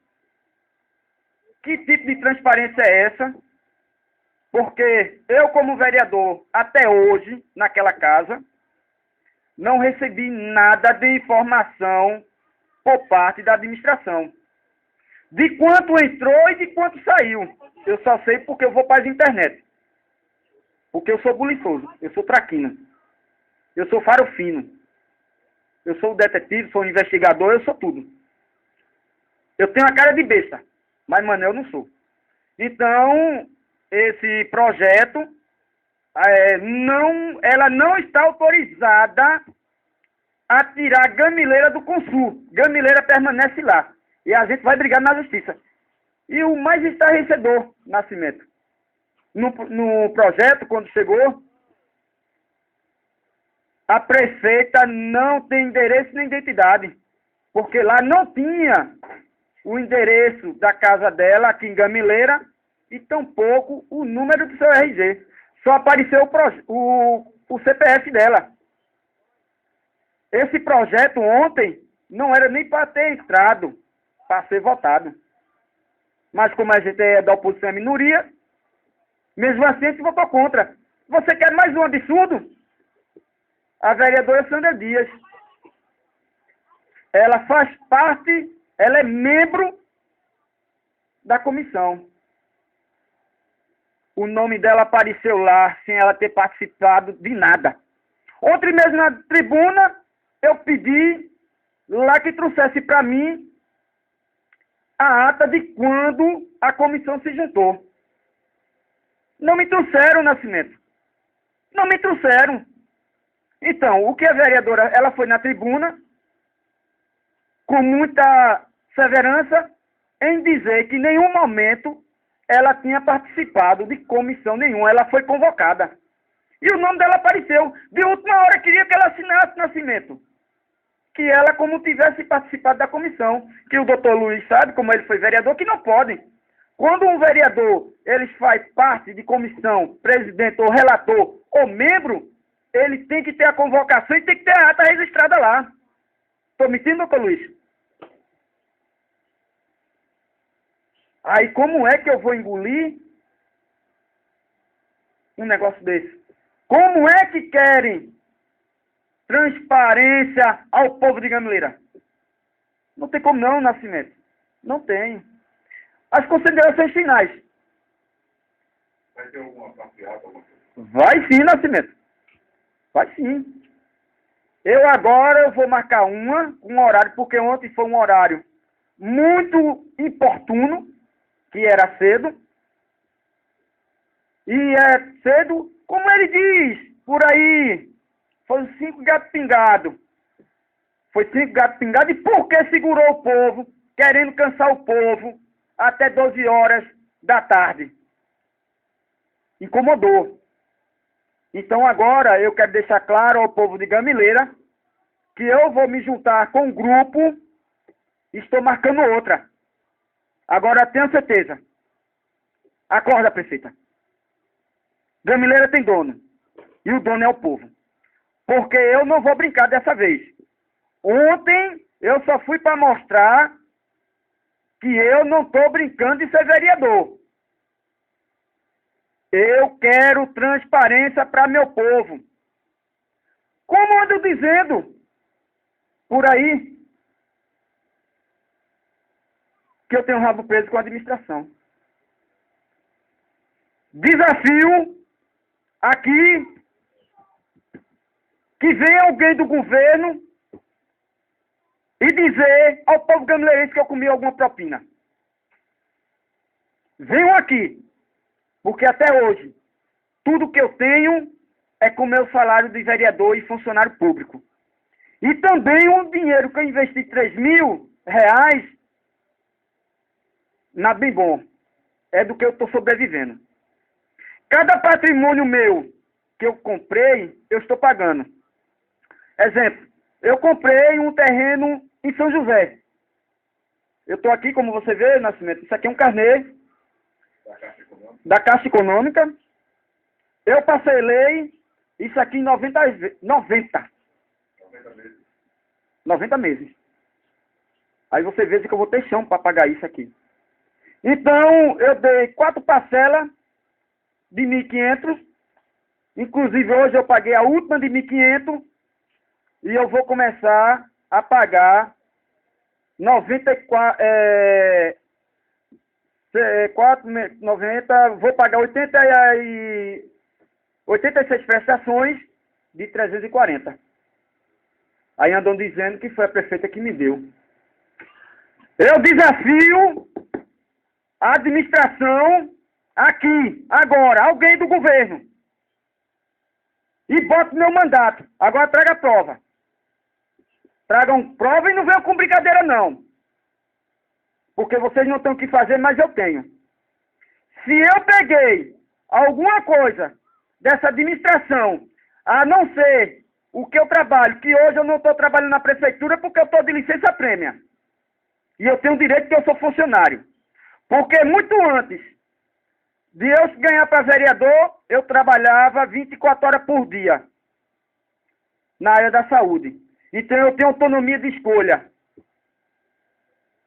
Que tipo de transparência é essa? Porque eu, como vereador, até hoje, naquela casa, não recebi nada de informação por parte da administração. De quanto entrou e de quanto saiu. Eu só sei porque eu vou para as internet. Porque eu sou buliçoso, eu sou traquina. Eu sou faro fino. Eu sou detetive, sou investigador, eu sou tudo. Eu tenho a cara de besta, mas Manel não sou. Então, esse projeto, ela não está autorizada a tirar Gamileira do Consul. Gamileira permanece lá. E a gente vai brigar na justiça. E o mais estarrecedor, Nascimento, no projeto, quando chegou, a prefeita não tem endereço nem identidade. Porque lá não tinha o endereço da casa dela, aqui em Gamileira, e tampouco o número do seu RG. Só apareceu o CPF dela. Esse projeto ontem não era nem para ter entrado, para ser votado. Mas como a gente é da oposição à minoria, mesmo assim a gente votou contra. Você quer mais um absurdo? A vereadora Sandra Dias. ela faz parte, ela é membro da comissão. O nome dela apareceu lá sem ela ter participado de nada. Ontem mesmo na tribuna, eu pedi lá que trouxesse para mim a ata de quando a comissão se juntou. Não me trouxeram, Nascimento. Não me trouxeram. Então, o que a vereadora, ela foi na tribuna, com muita severança, em dizer que em nenhum momento ela tinha participado de comissão nenhuma. Ela foi convocada. E o nome dela apareceu. De última hora, queria que ela assinasse, Nascimento, que ela como tivesse participado da comissão. Que o doutor Luiz sabe, como ele foi vereador, que não pode. Quando um vereador, ele faz parte de comissão, presidente ou relator ou membro, ele tem que ter a convocação e tem que ter a ata registrada lá. Estou mentindo, doutor Luiz? Aí como é que eu vou engolir um negócio desse? Como é que querem transparência ao povo de Gameleira? Não tem como não, Nascimento. Não tem. As considerações finais. Vai ter alguma passeata, alguma coisa? Vai sim, Nascimento. Vai sim. Eu vou marcar um horário, porque ontem foi um horário muito importuno, que era cedo. E é cedo, como ele diz, por aí, foi 5 gatos pingados. Foi 5 gatos pingados, e por que segurou o povo, querendo cansar o povo, até 12 horas da tarde? Incomodou. Então agora eu quero deixar claro ao povo de Gameleira que eu vou me juntar com um grupo e estou marcando outra. Agora tenho certeza. Acorda, prefeita. Gameleira tem dono. E o dono é o povo. Porque eu não vou brincar dessa vez. Ontem eu só fui para mostrar que eu não estou brincando de ser vereador. Eu quero transparência para meu povo. Como ando dizendo por aí que eu tenho um rabo preso com a administração. Desafio aqui que venha alguém do governo e dizer ao povo gameleirense que eu comi alguma propina. Venham aqui, porque até hoje tudo que eu tenho é com meu salário de vereador e funcionário público. E também um dinheiro que eu investi 3.000 reais na Bem Bom. É do que eu estou sobrevivendo. Cada patrimônio meu que eu comprei, eu estou pagando. Exemplo, eu comprei um terreno em São José. Eu estou aqui, como você vê, Nascimento, isso aqui é um carnê da Caixa Econômica. Eu passei lei, isso aqui em 90 meses. Aí você vê que eu vou ter chão para pagar isso aqui. Então, eu dei 4 parcelas de 1.500. Inclusive, hoje eu paguei a última de 1.500. E eu vou começar a pagar 90, vou pagar 86 prestações de 340. Aí andam dizendo que foi a prefeita que me deu. Eu desafio a administração aqui, agora, alguém do governo. E boto meu mandato. Agora traga a prova. Tragam prova e não venham com brincadeira, não. Porque vocês não têm o que fazer, mas eu tenho. Se eu peguei alguma coisa dessa administração, a não ser o que eu trabalho, que hoje eu não estou trabalhando na prefeitura porque eu estou de licença prêmia. E eu tenho direito que eu sou funcionário. Porque muito antes de eu ganhar para vereador, eu trabalhava 24 horas por dia na área da saúde. Então eu tenho autonomia de escolha.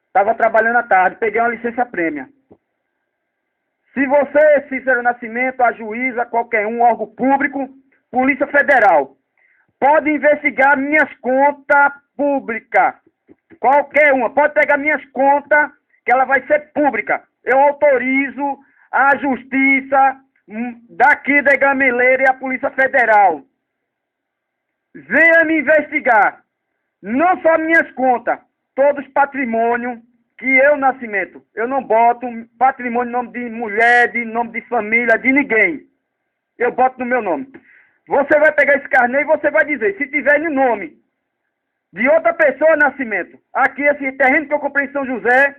Estava trabalhando à tarde, peguei uma licença prêmia. Se você, Cícero Nascimento, a juíza, qualquer um, órgão público, Polícia Federal, pode investigar minhas contas públicas Qualquer uma. Pode pegar minhas contas, que ela vai ser pública. Eu autorizo a Justiça daqui da Gameleira e a Polícia Federal. Venha me investigar. Não só minhas contas, todos os patrimônios que eu, Nascimento, eu não boto patrimônio em nome de mulher, de nome de família, de ninguém. Eu boto no meu nome. Você vai pegar esse carnê e você vai dizer, se tiver no nome de outra pessoa, Nascimento, aqui esse terreno que eu comprei em São José,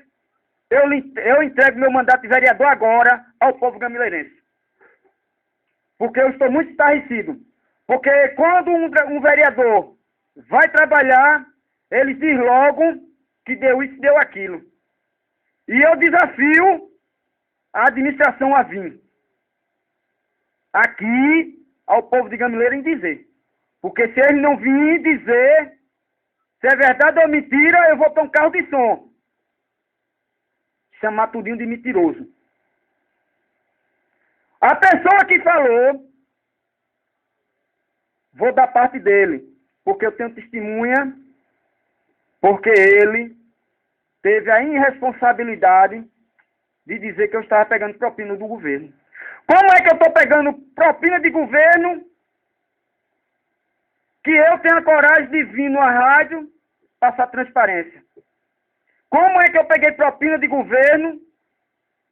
eu entrego meu mandato de vereador agora ao povo gamileirense. Porque eu estou muito estarrecido. Porque quando um vereador vai trabalhar, ele diz logo que deu isso, deu aquilo. E eu desafio a administração a vir aqui ao povo de Gameleira em dizer. Porque se eles não virem dizer se é verdade ou mentira, eu vou para um carro de som. Chamar tudinho de mentiroso. A pessoa que falou, vou dar parte dele, porque eu tenho testemunha, porque ele teve a irresponsabilidade de dizer que eu estava pegando propina do governo. Como é que eu estou pegando propina de governo que eu tenho a coragem de vir numa rádio passar transparência? Como é que eu peguei propina de governo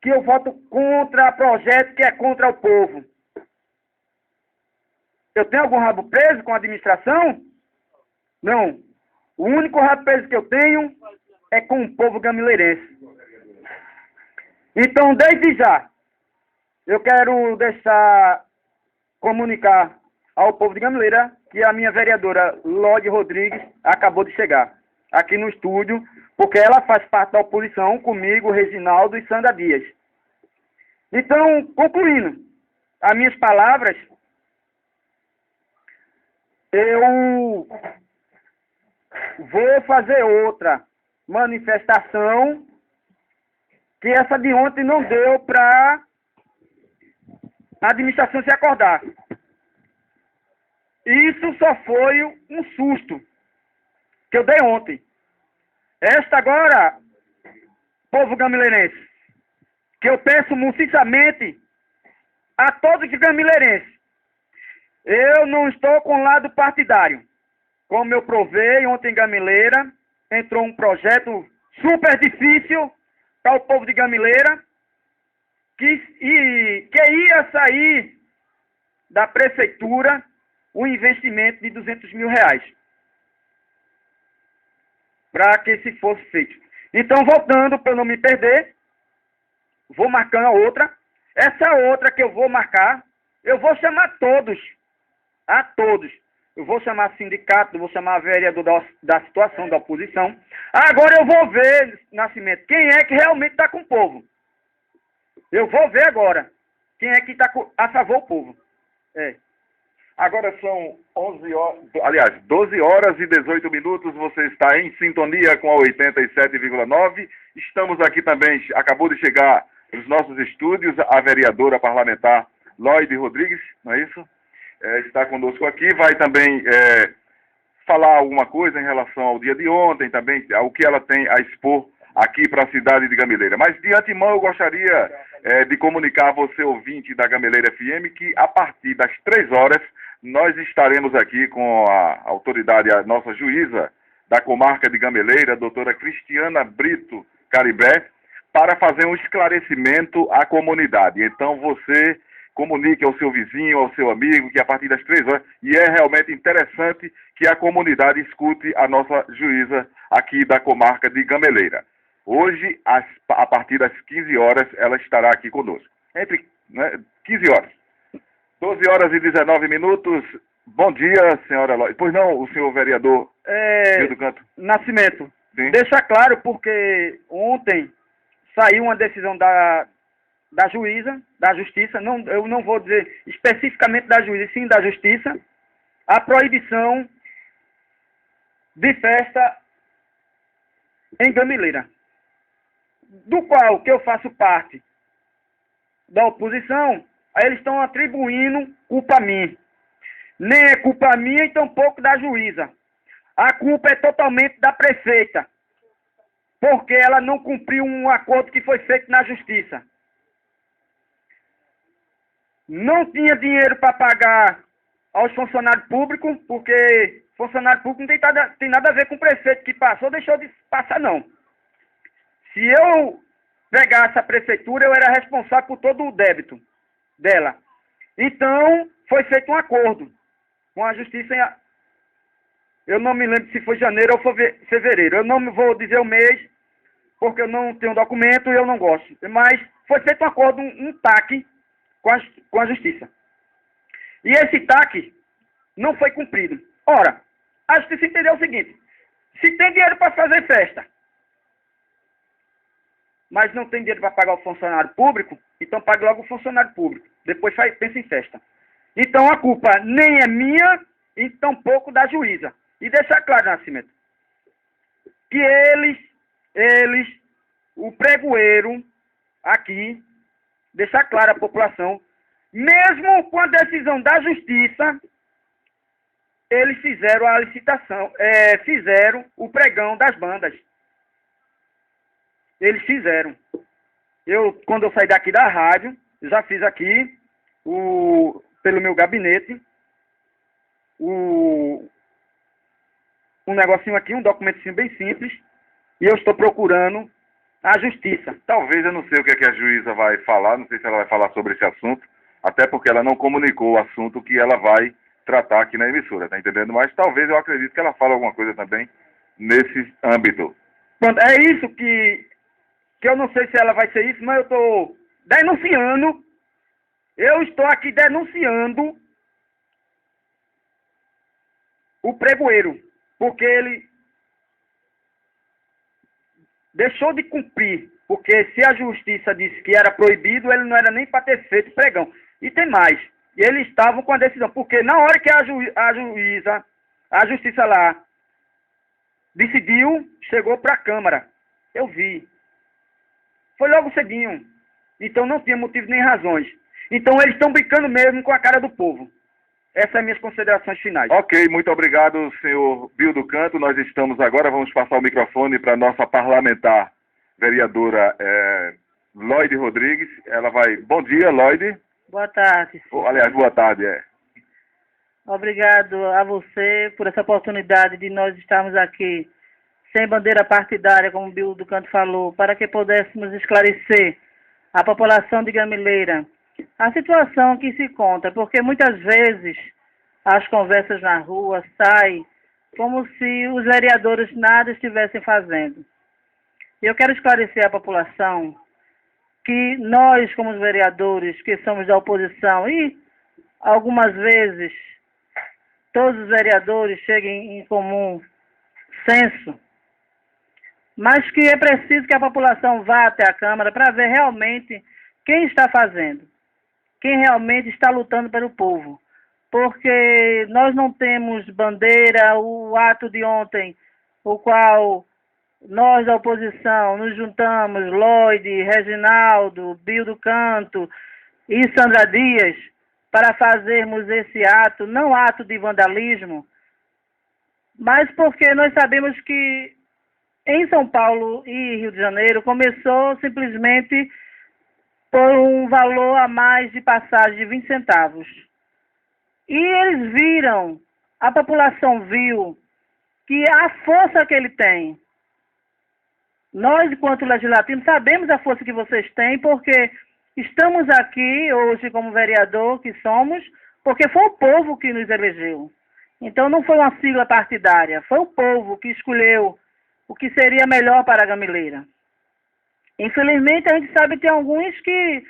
que eu voto contra projeto que é contra o povo? Eu tenho algum rabo preso com a administração? Não. O único rabo preso que eu tenho é com o povo gamileirense. Então, desde já, eu quero comunicar ao povo de Gameleira que a minha vereadora Lorde Rodrigues acabou de chegar aqui no estúdio, porque ela faz parte da oposição comigo, Reginaldo e Sandra Dias. Então, concluindo as minhas palavras, eu vou fazer outra manifestação que essa de ontem não deu para a administração se acordar. Isso só foi um susto que eu dei ontem. Esta agora, povo gamileirense, que eu peço maciçamente a todos os gamileirenses, eu não estou com o lado partidário. Como eu provei ontem em Gameleira, entrou um projeto super difícil para o povo de Gameleira, que ia sair da prefeitura um investimento de R$200 mil para que se fosse feito. Então, voltando, para eu não me perder, vou marcando a outra. Essa outra que eu vou marcar, eu vou chamar a todos. Eu vou chamar sindicato, vou chamar vereador da situação, da oposição. Agora eu vou ver, Nascimento, quem é que realmente está com o povo. Eu vou ver agora quem é que está a favor do povo. Agora são 12 horas e 18 minutos. Você está em sintonia com a 87,9. Estamos aqui também, acabou de chegar nos nossos estúdios, a vereadora parlamentar Lorde Rodrigues, não é isso? Está conosco aqui, vai também falar alguma coisa em relação ao dia de ontem, também ao que ela tem a expor aqui para a cidade de Gameleira. Mas de antemão eu gostaria de comunicar a você, ouvinte da Gameleira FM, que a partir das 3 horas nós estaremos aqui com a autoridade, a nossa juíza da comarca de Gameleira, a doutora Cristiana Brito Caribé, para fazer um esclarecimento à comunidade. Então você comunique ao seu vizinho, ao seu amigo, que a partir das 3 horas, e é realmente interessante que a comunidade escute a nossa juíza aqui da comarca de Gameleira. Hoje, a partir das 15 horas, ela estará aqui conosco. Entre 15 horas. 12 horas e 19 minutos. Bom dia, senhora Lorde. Pois não, o senhor vereador do Canto. Nascimento, Sim. Deixa claro, porque ontem saiu uma decisão da juíza, da justiça, eu não vou dizer especificamente da juíza, sim da justiça, a proibição de festa em Gameleira, do qual que eu faço parte da oposição. Aí eles estão atribuindo culpa a mim. Nem é culpa minha e tampouco da juíza. a culpa é totalmente da prefeita, porque ela não cumpriu um acordo que foi feito na justiça. Não tinha dinheiro para pagar aos funcionários públicos, porque funcionário público não tem nada a ver com o prefeito que passou, deixou de passar, não. Se eu pegasse a prefeitura, eu era responsável por todo o débito dela. Então, foi feito um acordo com a justiça. Eu não me lembro se foi janeiro ou foi fevereiro. Eu não vou dizer o mês, porque eu não tenho documento e eu não gosto. Mas foi feito um acordo, um TAC com a justiça. E esse TAC não foi cumprido. Ora, a justiça entendeu o seguinte: se tem dinheiro para fazer festa, mas não tem dinheiro para pagar o funcionário público, então pague logo o funcionário público. Depois pensa em festa. Então a culpa nem é minha e tampouco da juíza. E deixar claro, Nascimento, que eles, o pregoeiro aqui, deixar claro à população, mesmo com a decisão da justiça, eles fizeram a licitação, fizeram o pregão das bandas. Eles fizeram. Quando eu saí daqui da rádio, já fiz aqui, pelo meu gabinete, um negocinho aqui, um documentozinho bem simples, e eu estou procurando a justiça. Talvez, eu não sei o que é que a juíza vai falar, não sei se ela vai falar sobre esse assunto, até porque ela não comunicou o assunto que ela vai tratar aqui na emissora, tá entendendo? Mas talvez eu acredito que ela fale alguma coisa também nesse âmbito. Pronto, é isso que eu não sei se ela vai ser isso, mas eu estou denunciando, eu estou aqui denunciando o pregoeiro, porque ele deixou de cumprir, porque se a justiça disse que era proibido, ele não era nem para ter feito pregão. E tem mais, eles estavam com a decisão, porque na hora que a justiça lá decidiu, chegou para a Câmara, eu vi. Foi logo cedinho. Então não tinha motivo nem razões. Então eles estão brincando mesmo com a cara do povo. Essas são as minhas considerações finais. Ok, muito obrigado, senhor Bill do Canto. Nós estamos agora, vamos passar o microfone para a nossa parlamentar, vereadora Lloyd Rodrigues. Ela vai... Bom dia, Lloyd. Boa tarde. Aliás, boa tarde, Obrigado a você por essa oportunidade de nós estarmos aqui sem bandeira partidária, como o Bill do Canto falou, para que pudéssemos esclarecer à população de Gamileira a situação que se encontra, porque muitas vezes as conversas na rua saem como se os vereadores nada estivessem fazendo. Eu quero esclarecer à população que nós, como vereadores, que somos da oposição, e algumas vezes todos os vereadores cheguem em comum senso, mas que é preciso que a população vá até a Câmara para ver realmente quem está fazendo, quem realmente está lutando pelo povo. Porque nós não temos bandeira, o ato de ontem, o qual nós da oposição nos juntamos, Lloyd, Reginaldo, Bill do Canto e Sandra Dias, para fazermos esse ato, não ato de vandalismo, mas porque nós sabemos que em São Paulo e Rio de Janeiro começou simplesmente por um valor a mais de passagem de 20 centavos. E eles viram, a população viu, que a força que ele tem. Nós, enquanto legislativo, sabemos a força que vocês têm, porque estamos aqui hoje como vereador que somos, porque foi o povo que nos elegeu. Então não foi uma sigla partidária, foi o povo que escolheu o que seria melhor para a Gamileira. Infelizmente, a gente sabe que tem alguns que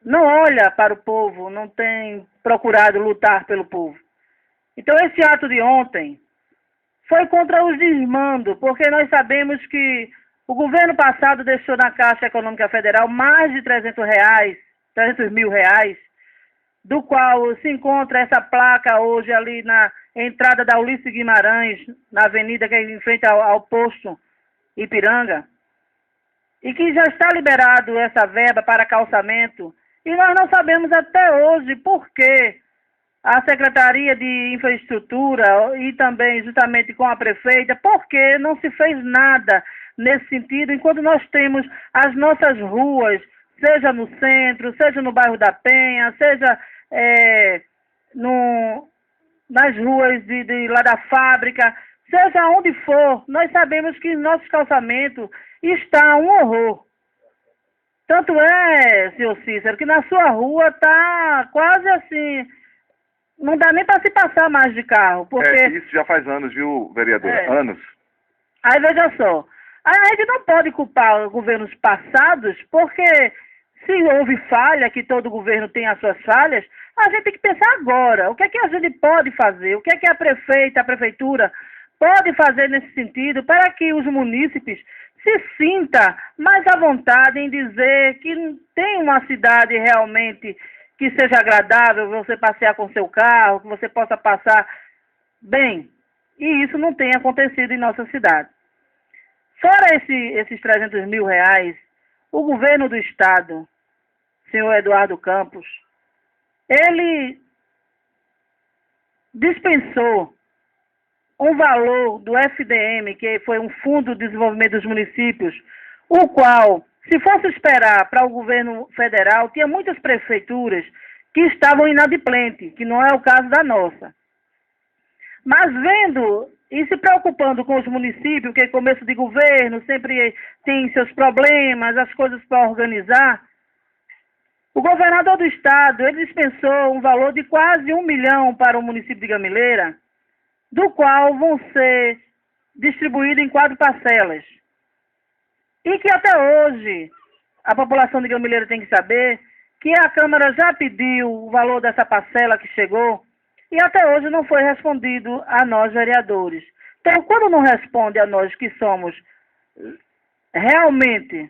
não olham para o povo, não têm procurado lutar pelo povo. Então, esse ato de ontem foi contra os desmandos, porque nós sabemos que o governo passado deixou na Caixa Econômica Federal mais de R$300 mil, do qual se encontra essa placa hoje ali na entrada da Ulisses Guimarães, na avenida que é em frente ao posto Ipiranga, e que já está liberado essa verba para calçamento, e nós não sabemos até hoje por que a Secretaria de Infraestrutura e também justamente com a prefeita, porque não se fez nada nesse sentido, enquanto nós temos as nossas ruas, seja no centro, seja no bairro da Penha, seja nas ruas lá da fábrica, seja onde for, nós sabemos que nosso calçamento está um horror. Tanto é, senhor Cícero, que na sua rua está quase assim, não dá nem para se passar mais de carro, porque... Isso já faz anos, viu, vereadora? Anos. Aí veja só, a gente não pode culpar governos passados, porque se houve falha, que todo governo tem as suas falhas, a gente tem que pensar agora, o que é que a gente pode fazer, o que é que a prefeitura pode fazer nesse sentido para que os munícipes se sinta mais à vontade em dizer que tem uma cidade realmente que seja agradável, você passear com seu carro, que você possa passar bem. E isso não tem acontecido em nossa cidade. Fora esses 300 mil reais, o governo do estado, senhor Eduardo Campos, ele dispensou um valor do FDM, que foi um Fundo de Desenvolvimento dos Municípios, o qual, se fosse esperar para o governo federal, tinha muitas prefeituras que estavam inadimplentes, que não é o caso da nossa. Mas vendo e se preocupando com os municípios, que começo de governo sempre tem seus problemas, as coisas para organizar, o governador do estado, ele dispensou um valor de quase 1 milhão para o município de Gamileira, do qual vão ser distribuídos em 4 parcelas. E que até hoje a população de Gamileira tem que saber que a Câmara já pediu o valor dessa parcela que chegou e até hoje não foi respondido a nós vereadores. Então, quando não responde a nós que somos realmente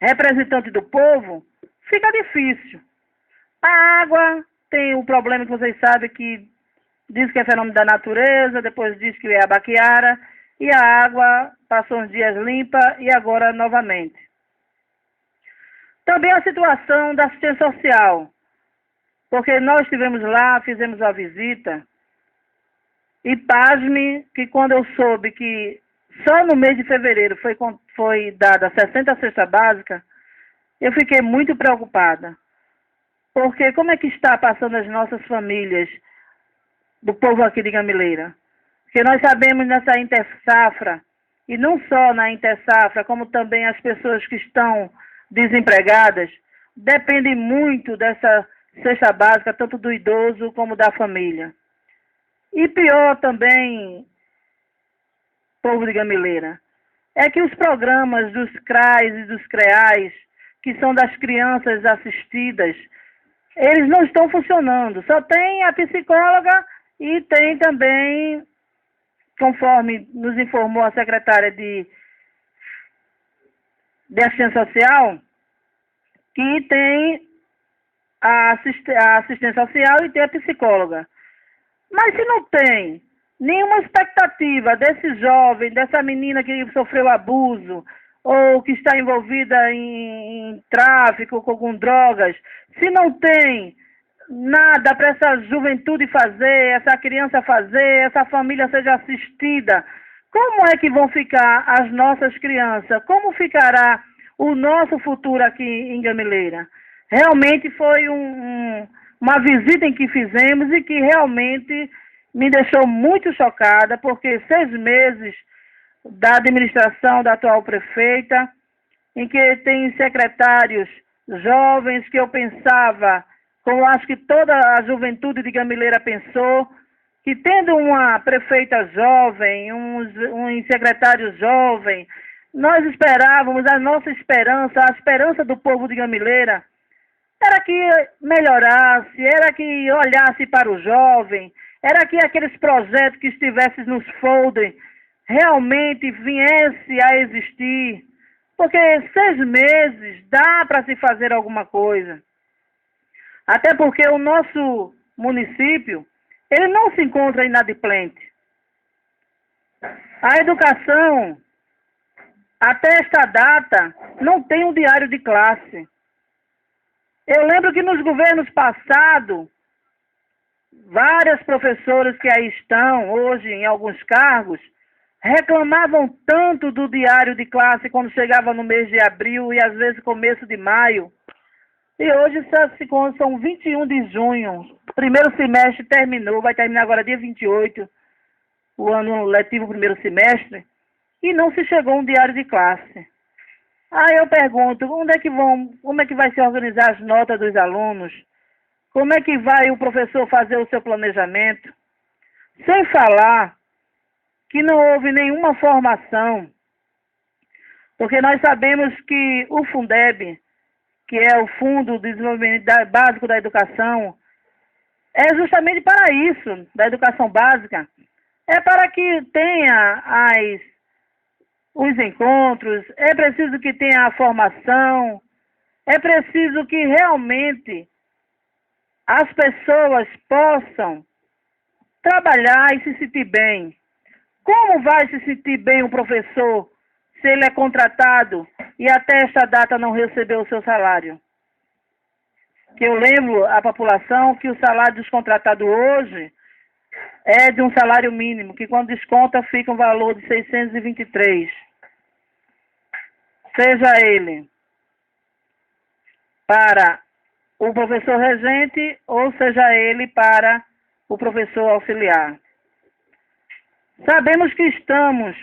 representantes do povo, fica difícil. A água tem o problema que vocês sabem que diz que é fenômeno da natureza, depois diz que é a baquiara, e a água passou uns dias limpa e agora novamente. Também a situação da assistência social, porque nós estivemos lá, fizemos uma visita, e pasme que quando eu soube que só no mês de fevereiro foi dada 60 cesta básica, eu fiquei muito preocupada, porque como é que está passando as nossas famílias, do povo aqui de Gamileira? Porque nós sabemos nessa intersafra, e não só na intersafra, como também as pessoas que estão desempregadas, dependem muito dessa cesta básica, tanto do idoso como da família. E pior também, povo de Gamileira, é que os programas dos CRAs e dos CREAs, que são das crianças assistidas, eles não estão funcionando. Só tem a psicóloga e tem também, conforme nos informou a secretária de assistência social, que tem a assistência social e tem a psicóloga. Mas se não tem nenhuma expectativa desse jovem, dessa menina que sofreu abuso, ou que está envolvida em tráfico com drogas, se não tem nada para essa juventude fazer, essa criança fazer, essa família seja assistida, como é que vão ficar as nossas crianças? Como ficará o nosso futuro aqui em Gamileira? Realmente foi uma visita em que fizemos e que realmente me deixou muito chocada, porque 6 meses da administração da atual prefeita, em que tem secretários jovens que eu pensava, como acho que toda a juventude de Gamileira pensou, que tendo uma prefeita jovem, um secretário jovem, nós esperávamos, a nossa esperança, a esperança do povo de Gamileira, era que melhorasse, era que olhasse para o jovem, era que aqueles projetos que estivessem nos folders realmente viesse a existir, porque 6 meses dá para se fazer alguma coisa. Até porque o nosso município, ele não se encontra inadimplente. A educação, até esta data, não tem um diário de classe. Eu lembro que nos governos passados, várias professoras que aí estão hoje em alguns cargos reclamavam tanto do diário de classe quando chegava no mês de abril e às vezes começo de maio. E hoje são 21 de junho. O primeiro semestre terminou, vai terminar agora dia 28, o ano letivo primeiro semestre, e não se chegou um diário de classe. Aí eu pergunto, como é que vai se organizar as notas dos alunos? Como é que vai o professor fazer o seu planejamento? Sem falar que não houve nenhuma formação, porque nós sabemos que o Fundeb, que é o Fundo de Desenvolvimento Básico da Educação, é justamente para isso, da educação básica, é para que tenha os encontros, é preciso que tenha a formação, é preciso que realmente as pessoas possam trabalhar e se sentir bem. Como vai se sentir bem um professor se ele é contratado e até esta data não recebeu o seu salário? Que eu lembro à população que o salário descontratado hoje é de um salário mínimo, que quando desconta fica um valor de 623. Seja ele para o professor regente ou seja ele para o professor auxiliar. Sabemos que estamos,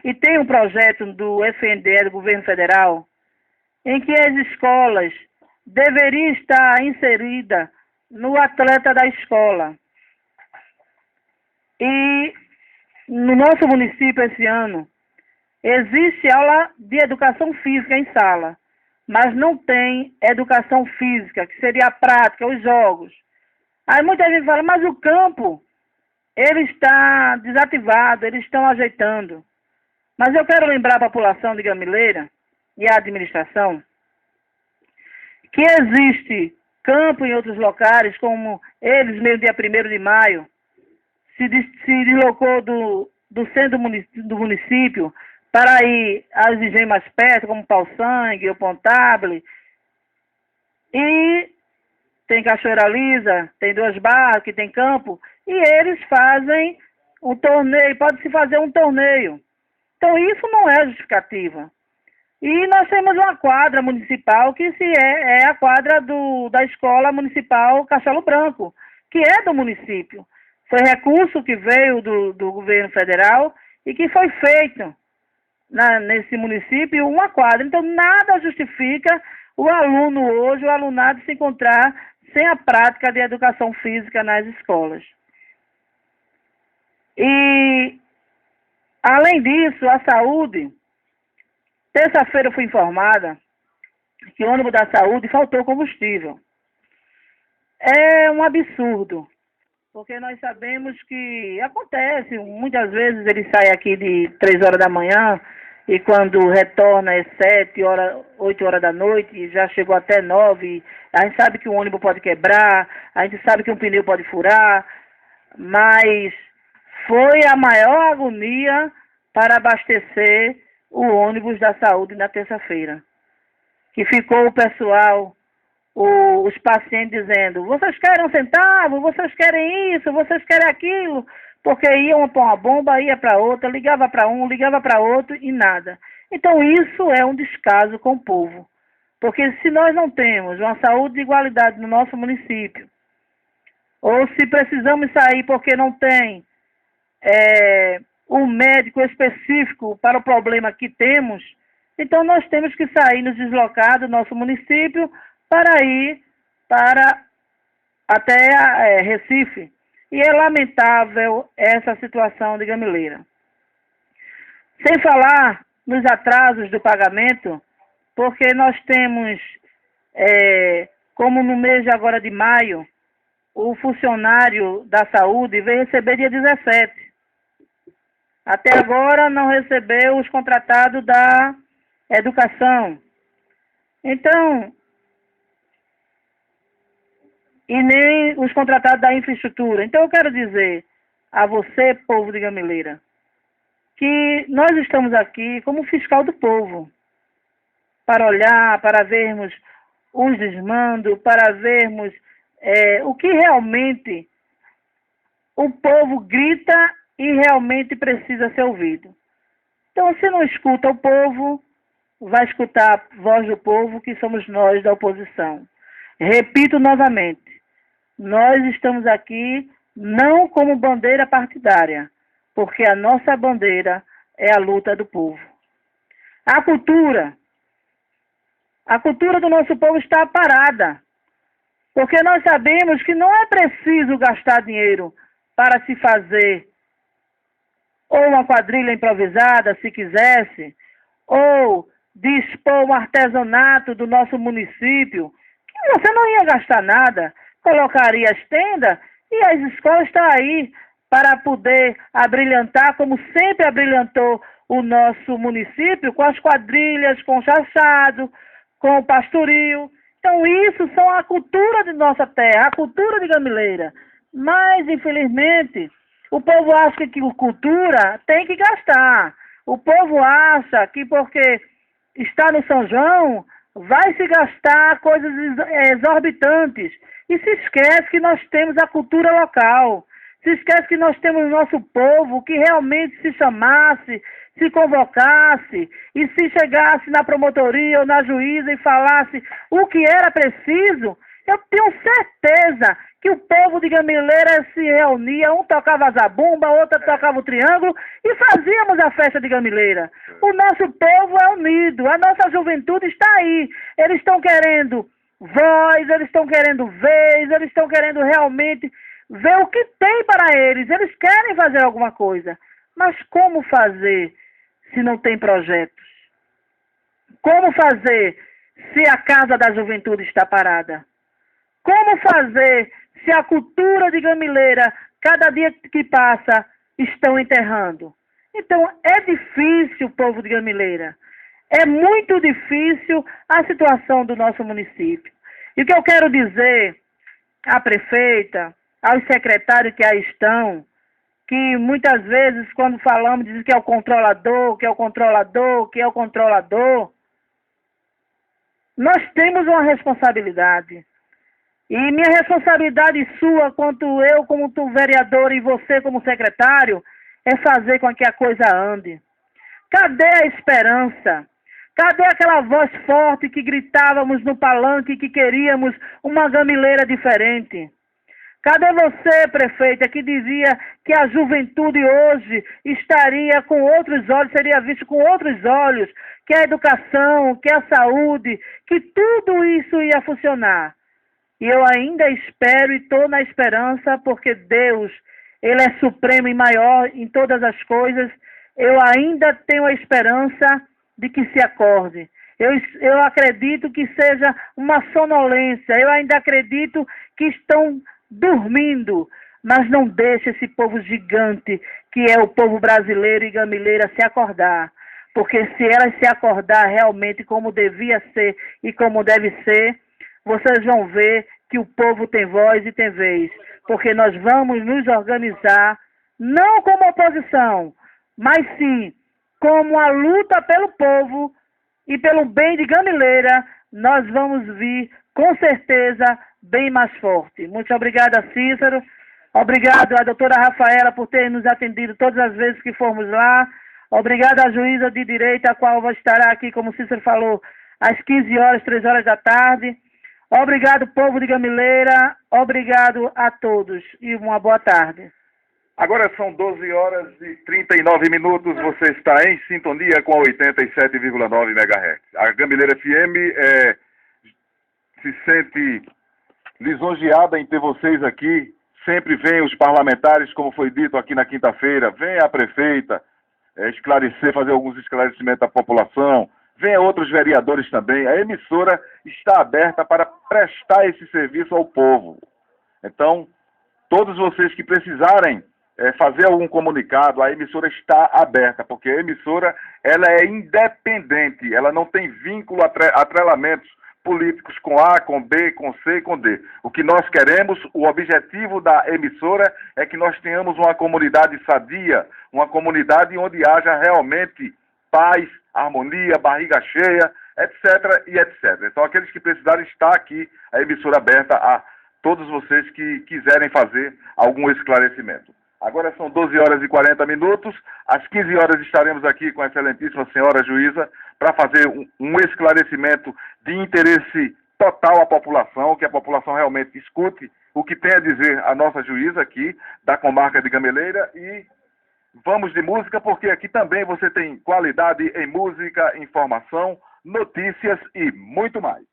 e tem um projeto do FNDE, do governo federal, em que as escolas deveriam estar inseridas no atleta da escola. E no nosso município esse ano, existe aula de educação física em sala, mas não tem educação física, que seria a prática, os jogos. Aí muita gente fala, mas o campo, ele está desativado, eles estão ajeitando. Mas eu quero lembrar a população de Gamileira e a administração que existe campo em outros locais, como eles, mesmo dia 1º de maio, se deslocou do centro do município para ir às regiões mais perto, como Pau Sangue ou Pontable. E tem Cachoeira Lisa, tem Duas Barras, que tem campo, e eles fazem um torneio, pode-se fazer um torneio. Então isso não é justificativa. E nós temos uma quadra municipal que é a quadra da Escola Municipal Castelo Branco, que é do município. Foi recurso que veio do governo federal e que foi feito nesse município uma quadra. Então nada justifica o aluno hoje, o alunado se encontrar sem a prática de educação física nas escolas. E, além disso, a saúde, terça-feira eu fui informada que o ônibus da saúde faltou combustível. É um absurdo, porque nós sabemos que acontece, muitas vezes ele sai aqui de 3 horas da manhã e quando retorna é 7 horas, 8 horas da noite, já chegou até 9, a gente sabe que o ônibus pode quebrar, a gente sabe que um pneu pode furar, mas foi a maior agonia para abastecer o ônibus da saúde na terça-feira. Que ficou o pessoal, os pacientes dizendo, vocês querem um centavo, vocês querem isso, vocês querem aquilo, porque iam para uma bomba, ia para outra, ligava para um, ligava para outro e nada. Então isso é um descaso com o povo. Porque se nós não temos uma saúde de igualdade no nosso município, ou se precisamos sair porque não tem um médico específico para o problema que temos, então nós temos que sair, nos deslocar do nosso município para ir até Recife. E é lamentável essa situação de Gamileira. Sem falar nos atrasos do pagamento, porque nós temos, como no mês de agora de maio, o funcionário da saúde veio receber dia 17. Até agora não recebeu os contratados da educação. Então, e nem os contratados da infraestrutura. Então eu quero dizer a você, povo de Gamileira, que nós estamos aqui como fiscal do povo, para olhar, para vermos os desmandos, para vermos o que realmente o povo grita e realmente precisa ser ouvido. Então, se não escuta o povo, vai escutar a voz do povo, que somos nós da oposição. Repito novamente, nós estamos aqui não como bandeira partidária, porque a nossa bandeira é a luta do povo. A cultura do nosso povo está parada, porque nós sabemos que não é preciso gastar dinheiro para se fazer ou uma quadrilha improvisada, se quisesse, ou dispor um artesanato do nosso município, que você não ia gastar nada, colocaria as tendas e as escolas estão aí para poder abrilhantar, como sempre abrilhantou o nosso município, com as quadrilhas, com o chachado, com o pastoril. Então isso são a cultura de nossa terra, a cultura de Gamileira. Mas, infelizmente, o povo acha que cultura tem que gastar. O povo acha que porque está no São João, vai se gastar coisas exorbitantes. E se esquece que nós temos a cultura local. Se esquece que nós temos o nosso povo que realmente se chamasse, se convocasse e se chegasse na promotoria ou na juíza e falasse o que era preciso, eu tenho certeza que o povo de Gamileira se reunia, um tocava a zabumba, outro tocava o triângulo e fazíamos a festa de Gamileira. O nosso povo é unido, a nossa juventude está aí. Eles estão querendo voz, eles estão querendo vez, eles estão querendo realmente ver o que tem para eles. Eles querem fazer alguma coisa. Mas como fazer se não tem projetos? Como fazer se a Casa da Juventude está parada? Como fazer se a cultura de Gamileira, cada dia que passa, estão enterrando? Então, é difícil, povo de Gamileira. É muito difícil a situação do nosso município. E o que eu quero dizer à prefeita, aos secretários que aí estão, que muitas vezes, quando falamos, dizem que é o controlador, que é o controlador, que é o controlador. Nós temos uma responsabilidade. E minha responsabilidade sua, quanto eu como vereador e você como secretário, é fazer com que a coisa ande. Cadê a esperança? Cadê aquela voz forte que gritávamos no palanque que queríamos uma Gamileira diferente? Cadê você, prefeita, que dizia que a juventude hoje estaria com outros olhos, seria visto com outros olhos, que a educação, que a saúde, que tudo isso ia funcionar? E eu ainda espero e estou na esperança, porque Deus, Ele é supremo e maior em todas as coisas. Eu ainda tenho a esperança de que se acorde. Eu acredito que seja uma sonolência. Eu ainda acredito que estão dormindo. Mas não deixe esse povo gigante, que é o povo brasileiro e Gamileira, se acordar. Porque se elas se acordar realmente como devia ser e como deve ser, vocês vão ver que o povo tem voz e tem vez, porque nós vamos nos organizar, não como oposição, mas sim como a luta pelo povo e pelo bem de Gamileira, nós vamos vir, com certeza, bem mais forte. Muito obrigada, Cícero. Obrigado à doutora Rafaela por ter nos atendido todas as vezes que formos lá. Obrigado à juíza de direito, a qual estará aqui, como Cícero falou, às 15 horas, 3 horas da tarde. Obrigado, povo de Gamileira. Obrigado a todos e uma boa tarde. Agora são 12 horas e 39 minutos. Você está em sintonia com a 87,9 MHz. A Gamileira FM se sente lisonjeada em ter vocês aqui. Sempre vem os parlamentares, como foi dito aqui na quinta-feira. Vem a prefeita esclarecer, fazer alguns esclarecimentos à população. Venha outros vereadores também. A emissora está aberta para prestar esse serviço ao povo. Então, todos vocês que precisarem fazer algum comunicado, a emissora está aberta, porque a emissora ela é independente, ela não tem vínculo, atrelamentos políticos com A, com B, com C, com D. O que nós queremos, o objetivo da emissora é que nós tenhamos uma comunidade sadia, uma comunidade onde haja realmente paz, harmonia, barriga cheia, etc. e etc. Então, aqueles que precisarem, está aqui a emissora aberta a todos vocês que quiserem fazer algum esclarecimento. Agora são 12 horas e 40 minutos. Às 15 horas estaremos aqui com a excelentíssima senhora juíza para fazer um esclarecimento de interesse total à população, que a população realmente escute o que tem a dizer a nossa juíza aqui da comarca de Gameleira. E vamos de música, porque aqui também você tem qualidade em música, informação, notícias e muito mais.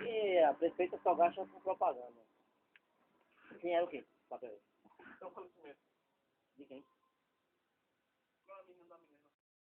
E a prefeita só gasta com propaganda. Quem era o quê? Papel. É o conhecimento. De quem?